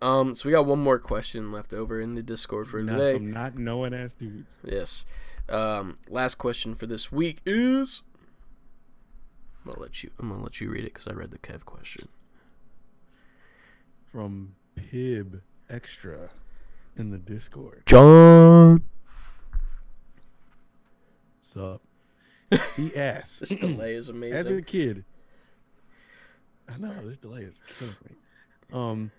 A: So we got one more question left over in the Discord for today.
C: Some not knowing ass dudes.
A: Yes. Last question for this week is... I'm gonna let you read it because I read the Kev question.
C: From Pib Extra in the Discord.
A: John.
C: What's up? He asked.
A: This delay is amazing.
C: As a kid. I know, this delay is killing me.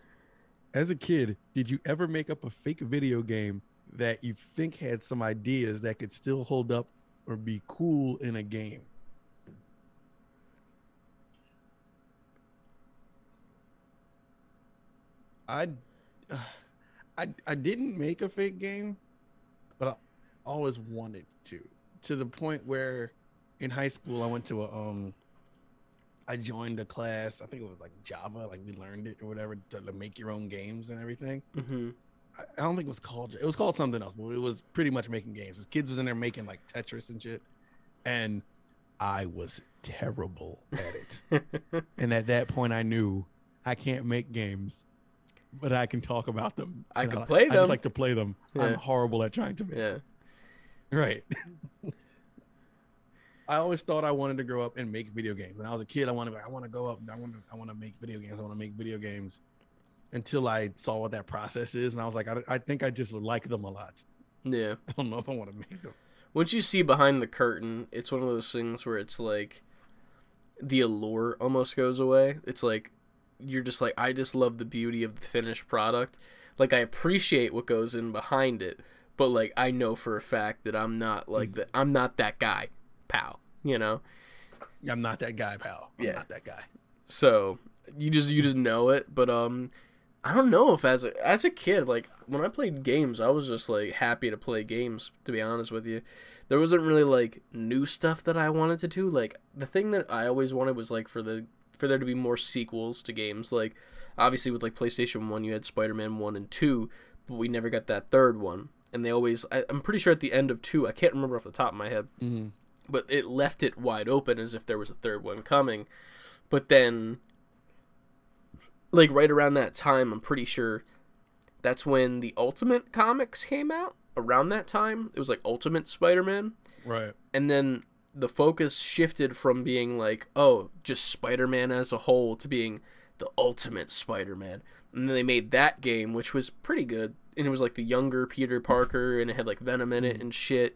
C: As a kid, did you ever make up a fake video game that you think had some ideas that could still hold up or be cool in a game? I didn't make a fake game, but I always wanted to the point where in high school I went to I joined a class. I think it was like Java, like we learned it or whatever to make your own games and everything.
A: Mm-hmm.
C: I don't think it was called. It was called something else, but it was pretty much making games. His kids was in there making like Tetris and shit, and I was terrible at it. And at that point, I knew I can't make games, but I can talk about them.
A: I can play them. I
C: just like to play them.
A: Yeah.
C: I'm horrible at trying to make.
A: Yeah.
C: Right. I always thought I wanted to grow up and make video games. When I was a kid, I want to go up. I want to make video games. I want to make video games. Until I saw what that process is, and I was like, I think I just like them a lot.
A: Yeah.
C: I don't know if I want to make them.
A: Once you see behind the curtain, it's one of those things where it's like the allure almost goes away. It's like you're just like, I just love the beauty of the finished product. Like, I appreciate what goes in behind it, but like I know for a fact that I'm not like that. I'm not that guy, pal. You know.
C: I'm not that guy, pal. I'm not that guy.
A: So you just know it, but I don't know if as a kid, like, when I played games, I was just, like, happy to play games, to be honest with you. There wasn't really, like, new stuff that I wanted to do. Like, the thing that I always wanted was, like, for there to be more sequels to games. Like, obviously with, like, PlayStation 1, you had Spider-Man 1 and 2, but we never got that third one. And they always, I'm pretty sure at the end of 2, I can't remember off the top of my head, but it left it wide open as if there was a third one coming. But then, like, right around that time, I'm pretty sure that's when the Ultimate comics came out. Around that time, it was like Ultimate Spider-Man.
C: Right.
A: And then the focus shifted from being like, oh, just Spider-Man as a whole to being the Ultimate Spider-Man. And then they made that game, which was pretty good. And it was like the younger Peter Parker, and it had like Venom in it and shit.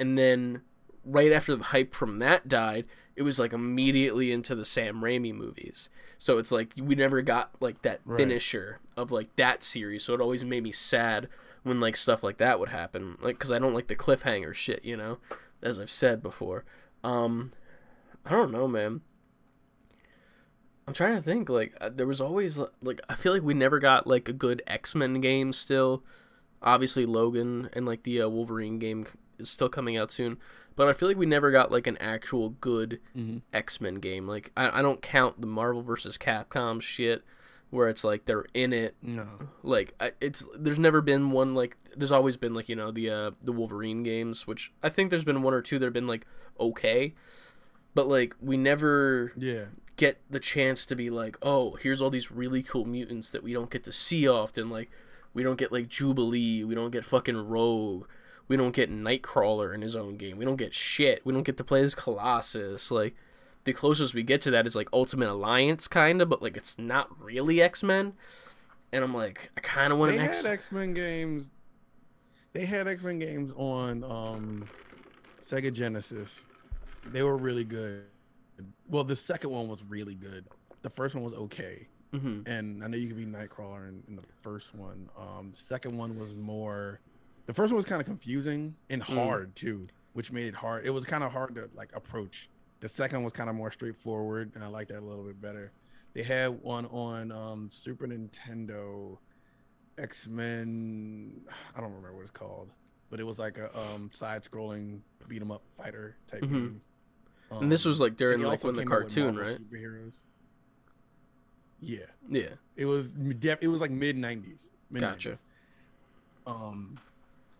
A: And then right after the hype from that died, it was like immediately into the Sam Raimi movies. So it's like we never got like that finisher of like that series. So it always made me sad when like stuff like that would happen. Like, because I don't like the cliffhanger shit, you know, as I've said before. I don't know, man. I'm trying to think. Like, there was always like, I feel like we never got like a good X-Men game still. Obviously Logan and like the Wolverine game is still coming out soon. But I feel like we never got, like, an actual good X-Men game. Like, I don't count the Marvel vs. Capcom shit where it's, like, they're in it.
C: No.
A: Like, there's never been one, like, there's always been, like, you know, the Wolverine games, which I think there's been one or two that have been, like, okay. But, like, we never get the chance to be like, oh, here's all these really cool mutants that we don't get to see often. Like, we don't get, like, Jubilee. We don't get fucking Rogue. We don't get Nightcrawler in his own game. We don't get shit. We don't get to play as Colossus. Like, the closest we get to that is, like, Ultimate Alliance, kind of, but, like, it's not really X-Men. And I'm like, I kind of want an X-Men.
C: They had X-Men games. They had X-Men games on Sega Genesis. They were really good. Well, the second one was really good. The first one was okay. And I know you could be Nightcrawler in the first one. The second one was more... The first one was kind of confusing and hard too, which made it hard. It was kind of hard to like approach. The second one was kind of more straightforward, and I like that a little bit better. They had one on Super Nintendo, X-Men. I don't remember what it's called, but it was like a side-scrolling beat 'em up fighter type game.
A: And this was like during like when the cartoon, right?
C: Superheroes. Yeah.
A: It
C: was like mid-90s.
A: Gotcha.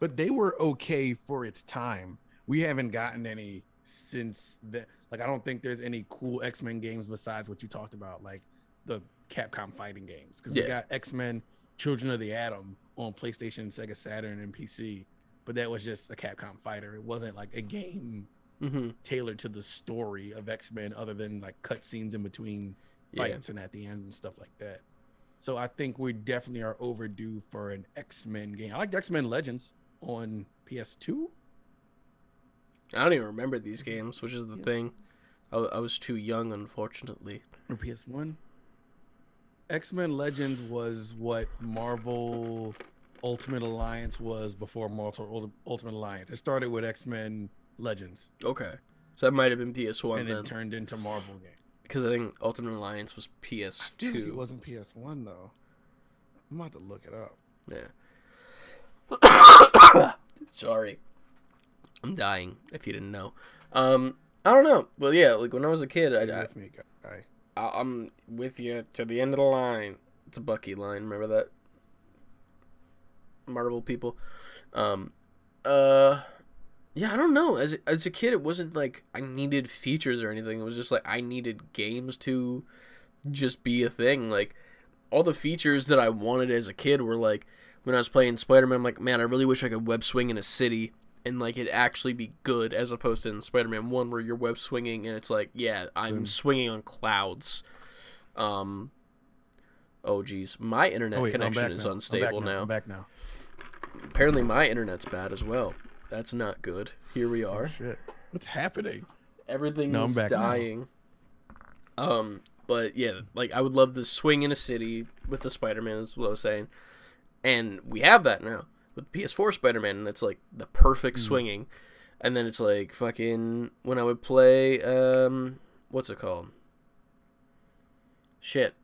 C: But they were okay for its time. We haven't gotten any since that. Like, I don't think there's any cool X-Men games besides what you talked about, like the Capcom fighting games. Because we got X-Men Children of the Atom on PlayStation, Sega Saturn, and PC. But that was just a Capcom fighter. It wasn't like a game tailored to the story of X-Men, other than like cutscenes in between fights and at the end and stuff like that. So I think we definitely are overdue for an X-Men game. I like X-Men Legends on PS2.
A: I don't even remember these games, which is the thing. I was too young, unfortunately.
C: Or PS1. X-Men Legends was what Marvel Ultimate Alliance was before Marvel Ultimate Alliance. It started with X-Men Legends.
A: Okay. So that might have been PS1
C: and
A: then.
C: And it turned into Marvel game.
A: Because I think Ultimate Alliance was PS2.
C: It wasn't PS1, though. I'm about to look it up.
A: Yeah. Sorry. I'm dying, if you didn't know. I don't know. Well, yeah, like when I was a kid, I'm with you to the end of the line. It's a Bucky line, remember that? Marvel people. Yeah, I don't know. As a kid, it wasn't like I needed features or anything. It was just like I needed games to just be a thing. Like, all the features that I wanted as a kid were like, when I was playing Spider-Man, I'm like, man, I really wish I could web swing in a city and like it actually be good, as opposed to in Spider-Man 1 where you're web swinging and it's like, yeah, I'm swinging on clouds. Oh geez, my internet connection is unstable now.
C: I'm back now.
A: Apparently my internet's bad as well. That's not good. Here we are.
C: Oh, shit. What's happening?
A: Everything's dying. Now. But yeah, like I would love to swing in a city with the Spider-Man, is what I was saying. And we have that now with PS4 Spider-Man, and it's like the perfect swinging. And then it's like fucking when I would play what's it called? Shit.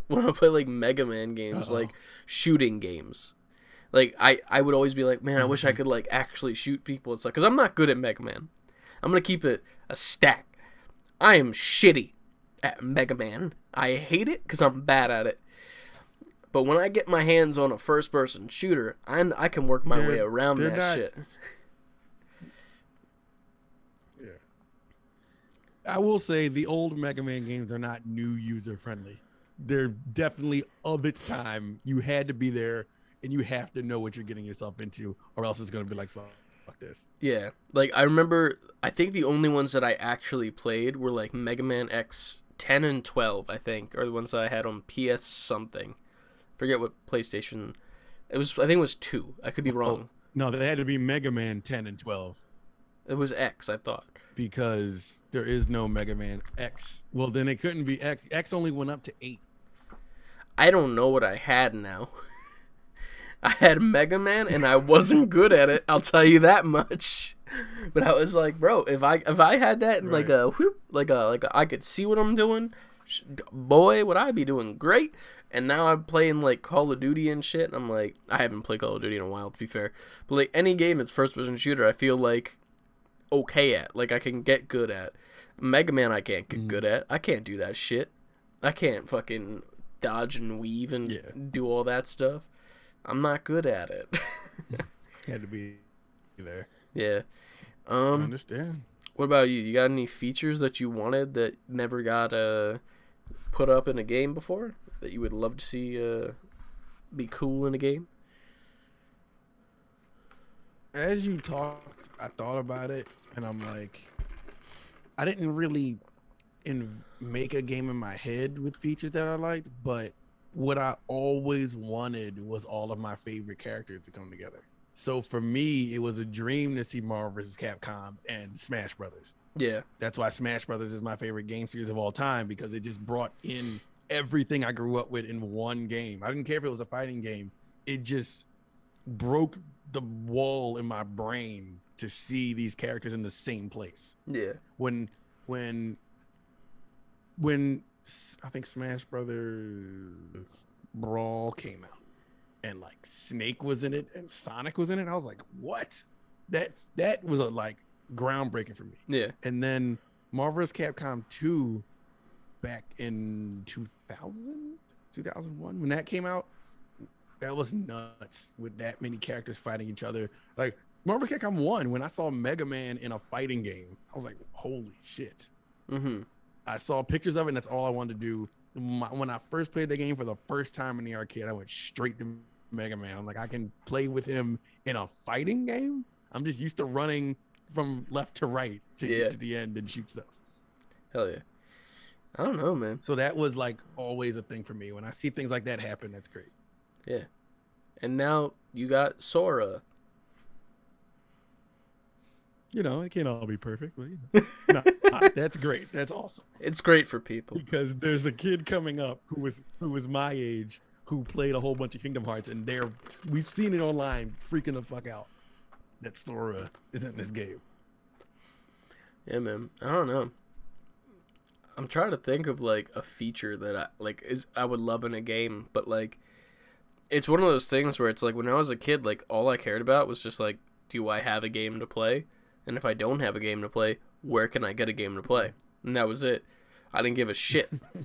A: When I play like Mega Man games, like shooting games. Like, I would always be like, man, I wish I could, like, actually shoot people. It's like, because I'm not good at Mega Man. I'm going to keep it a stack. I am shitty at Mega Man. I hate it because I'm bad at it. But when I get my hands on a first-person shooter, I can work my way around that shit.
C: Yeah. I will say the old Mega Man games are not new user-friendly. They're definitely of its time. You had to be there. And you have to know what you're getting yourself into, or else it's going to be like, fuck this.
A: Yeah. Like, I remember, I think the only ones that I actually played were, like, Mega Man X 10 and 12, I think, are the ones that I had on PS something. Forget what PlayStation. I think it was 2. I could be wrong.
C: No, they had to be Mega Man 10 and 12.
A: It was X, I thought.
C: Because there is no Mega Man X. Well, then it couldn't be X. X only went up to 8.
A: I don't know what I had now. I had Mega Man and I wasn't good at it. I'll tell you that much. But I was like, bro, if I had that in like a I could see what I'm doing, boy, would I be doing great. And now I'm playing like Call of Duty and shit. And I'm like, I haven't played Call of Duty in a while, to be fair. But like any game that's first person shooter, I feel like okay at. Like I can get good at. Mega Man I can't get good at. I can't do that shit. I can't fucking dodge and weave and do all that stuff. I'm not good at it.
C: Had to be there.
A: Yeah.
C: I understand.
A: What about you? You got any features that you wanted that never got put up in a game before that you would love to see be cool in a game?
C: As you talked, I thought about it, and I'm like, I didn't really make a game in my head with features that I liked, but what I always wanted was all of my favorite characters to come together. So for me, it was a dream to see Marvel vs. Capcom and Smash Brothers.
A: Yeah.
C: That's why Smash Brothers is my favorite game series of all time, because it just brought in everything I grew up with in one game. I didn't care if it was a fighting game. It just broke the wall in my brain to see these characters in the same place.
A: Yeah.
C: When I think Smash Brothers Brawl came out and like Snake was in it and Sonic was in it, I was like, what? That was a like groundbreaking for me.
A: Yeah.
C: And then Marvel vs. Capcom 2 back in 2001 when that came out, that was nuts with that many characters fighting each other. Like Marvel vs. Capcom 1, when I saw Mega Man in a fighting game, I was like, holy shit.
A: Mm-hmm.
C: I saw pictures of it, and that's all I wanted to do. When I first played the game for the first time in the arcade, I went straight to Mega Man. I'm like, I can play with him in a fighting game? I'm just used to running from left to right to get to the end and shoot stuff.
A: Hell yeah. I don't know, man.
C: So that was like always a thing for me. When I see things like that happen, that's great.
A: Yeah. And now you got Sora.
C: You know, it can't all be perfect, but you know. That's great. That's awesome.
A: It's great for people.
C: Because there's a kid coming up who was my age who played a whole bunch of Kingdom Hearts, and we've seen it online freaking the fuck out that Sora is in this game.
A: Yeah, man. I don't know. I'm trying to think of like a feature that I would love in a game, but like it's one of those things where it's like when I was a kid, like all I cared about was just like, do I have a game to play? And if I don't have a game to play, where can I get a game to play? And that was it. I didn't give a shit. I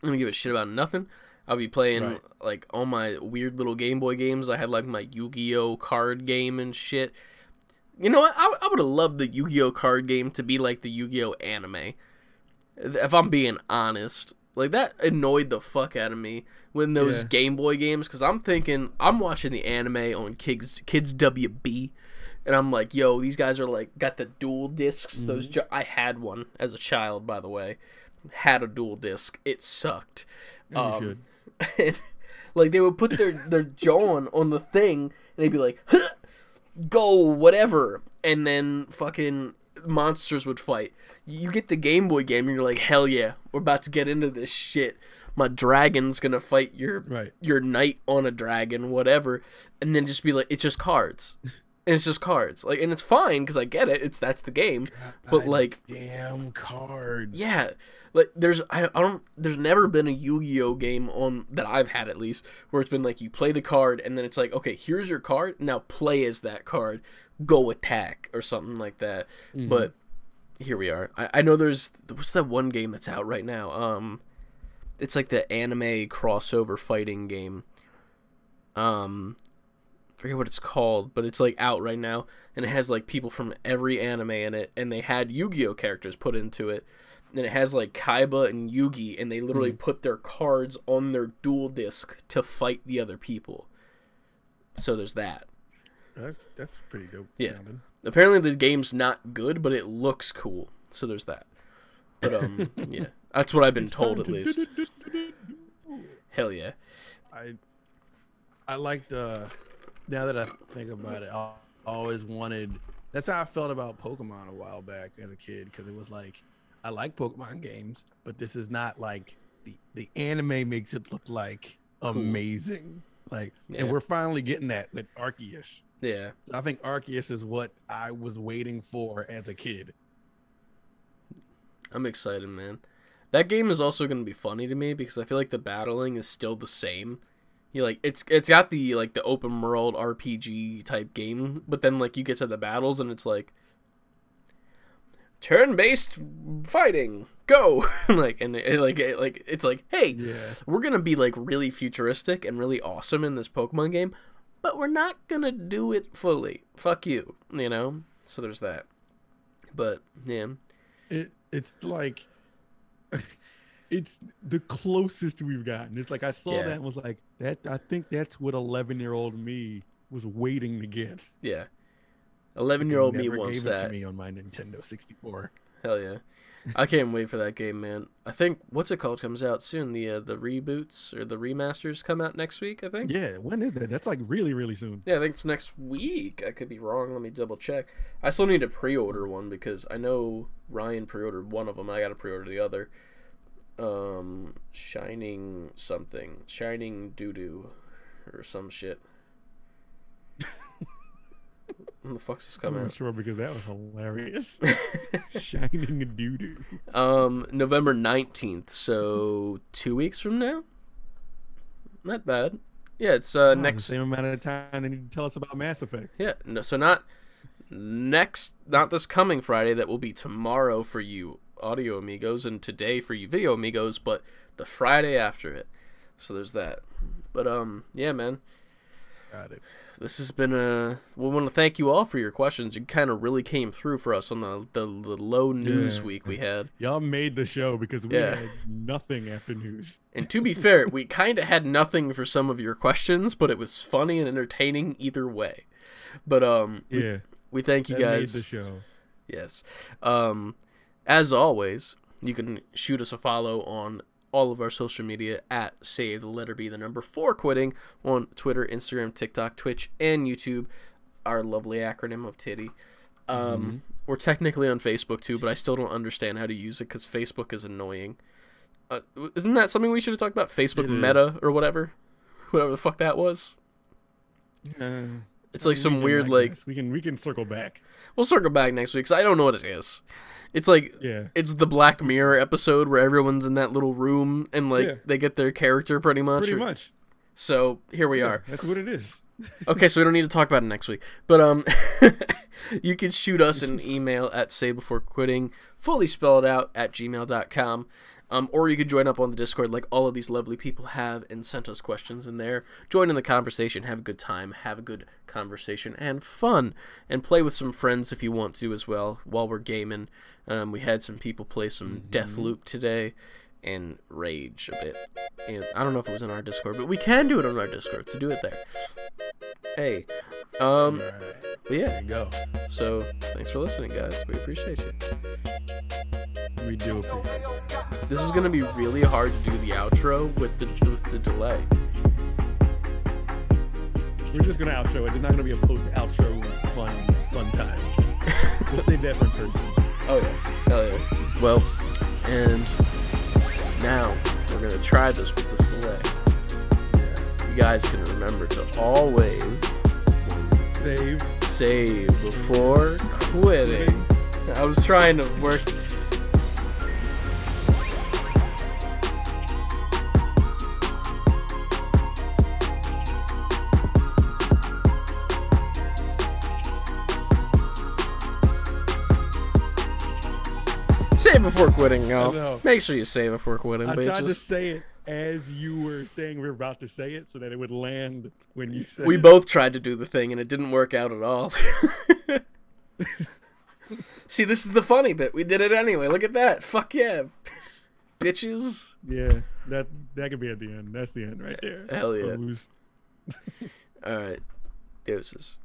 A: didn't give a shit about nothing. I'll be playing like all my weird little Game Boy games. I had like my Yu-Gi-Oh card game and shit. You know what? I would have loved the Yu-Gi-Oh card game to be like the Yu-Gi-Oh anime. If I'm being honest. Like, that annoyed the fuck out of me when those Game Boy games, because I'm thinking, I'm watching the anime on Kids WB, and I'm like, yo, these guys are like, got the dual discs. I had one as a child, by the way. Had a dual disc. It sucked.
C: You should.
A: And, like, they would put their jaw on the thing, and they'd be like, huh, go, whatever. And then fucking monsters would fight. You get the Game Boy game, and you're like, hell yeah, we're about to get into this shit. My dragon's gonna fight your knight on a dragon, whatever. And then just be like, it's just cards. And it's just cards. Like, and it's fine, because I get it. That's the game. But, like,
C: damn cards.
A: Yeah. Like, there's never been a Yu-Gi-Oh game on that I've had, at least, where it's been like, you play the card and then it's like, okay, here's your card, now play as that card, go attack or something like that. But here we are. I know what's that one game that's out right now? It's like the anime crossover fighting game. Forget what it's called, but it's like out right now, and it has like people from every anime in it, and they had Yu-Gi-Oh characters put into it. And it has like Kaiba and Yugi, and they literally put their cards on their dual disc to fight the other people. So there's that.
C: That's pretty dope.
A: Yeah.
C: Sounding.
A: Apparently the game's not good, but it looks cool. So there's that. But yeah, that's what I've been told at least. Hell yeah.
C: I liked. Now that I think about it, I always wanted. That's how I felt about Pokemon a while back as a kid, because it was like, I like Pokemon games, but this is not like the anime makes it look like amazing. Like, and we're finally getting that with Arceus.
A: Yeah.
C: I think Arceus is what I was waiting for as a kid.
A: I'm excited, man. That game is also going to be funny to me because I feel like the battling is still the same. You like it's got the like the open world RPG type game, but then like you get to the battles and it's like turn-based fighting, go. It's like, hey, we're gonna be like really futuristic and really awesome in this Pokemon game, but we're not gonna do it fully. Fuck you, you know. So there's that. But yeah,
C: it's like it's the closest we've gotten. It's like I saw that and was like, that. I think that's what 11-year-old me was waiting to get.
A: Yeah. 11-year-old me wants that.
C: It to me on my Nintendo 64.
A: Hell yeah. I can't wait for that game, man. I think, what's it called, comes out soon. The reboots or the remasters come out next week, I think.
C: Yeah, when is that? That's like really, really soon.
A: Yeah, I think it's next week. I could be wrong. Let me double check. I still need to pre-order one because I know Ryan pre-ordered one of them. I got to pre-order the other. Shining something. Shining doo-doo or some shit. When the fuck's this coming out?
C: I'm not sure because that was hilarious. Shining a doo-doo.
A: November 19th, so 2 weeks from now? Not bad. Yeah, it's next...
C: The same amount of time they need to tell us about Mass Effect.
A: Yeah, no, so not this coming Friday, that will be tomorrow for you audio amigos, and today for you video amigos, but the Friday after it. So there's that. But, yeah, man.
C: Got it.
A: This has been we want to thank you all for your questions. You kind of really came through for us on the low news week we had.
C: Y'all made the show because we had nothing after news.
A: And to be fair, we kind of had nothing for some of your questions, but it was funny and entertaining either way. But we thank you guys.
C: Made the show.
A: Yes. As always, you can shoot us a follow on all of our social media at savebeforequitting on Twitter, Instagram, TikTok, Twitch, and YouTube. Our lovely acronym of titty. We're technically on Facebook too, but I still don't understand how to use it because Facebook is annoying. Isn't that something we should have talked about? Facebook Meta or whatever the fuck that was. It's like some weird like
C: we can circle back.
A: We'll circle back next week because I don't know what it is. It's like it's the Black Mirror episode where everyone's in that little room and like they get their character pretty much.
C: Pretty much.
A: So here we are.
C: That's what it is.
A: Okay, so we don't need to talk about it next week. But you can shoot us an email at savebeforequitting, fully spelled out, at gmail.com. Or you could join up on the Discord like all of these lovely people have and sent us questions in there. Join in the conversation, have a good time, have a good conversation and fun, and play with some friends if you want to as well while we're gaming. We had some people play some Deathloop today and rage a bit. And I don't know if it was in our Discord, but we can do it on our Discord, so do it there. Hey. But yeah.
C: There you go.
A: So, thanks for listening, guys. We appreciate you.
C: We do appreciate it.
A: This is going to be really hard to do the outro with the delay.
C: We're just going to outro it. It's not going to be a post-outro fun time. We'll save that for in person.
A: Oh, yeah. Hell yeah. Well, and now we're going to try this with this delay. You guys can remember to always save before quitting. I was trying to work. Save before quitting, y'all. Make sure you save before quitting, bitches.
C: I tried to say it as you were saying we were about to say it so that it would land when you said it.
A: We both tried to do the thing and it didn't work out at all. See, this is the funny bit. We did it anyway. Look at that. Fuck yeah. Bitches.
C: Yeah, that could be at the end. That's the end right there.
A: Hell yeah. Alright. Deuces.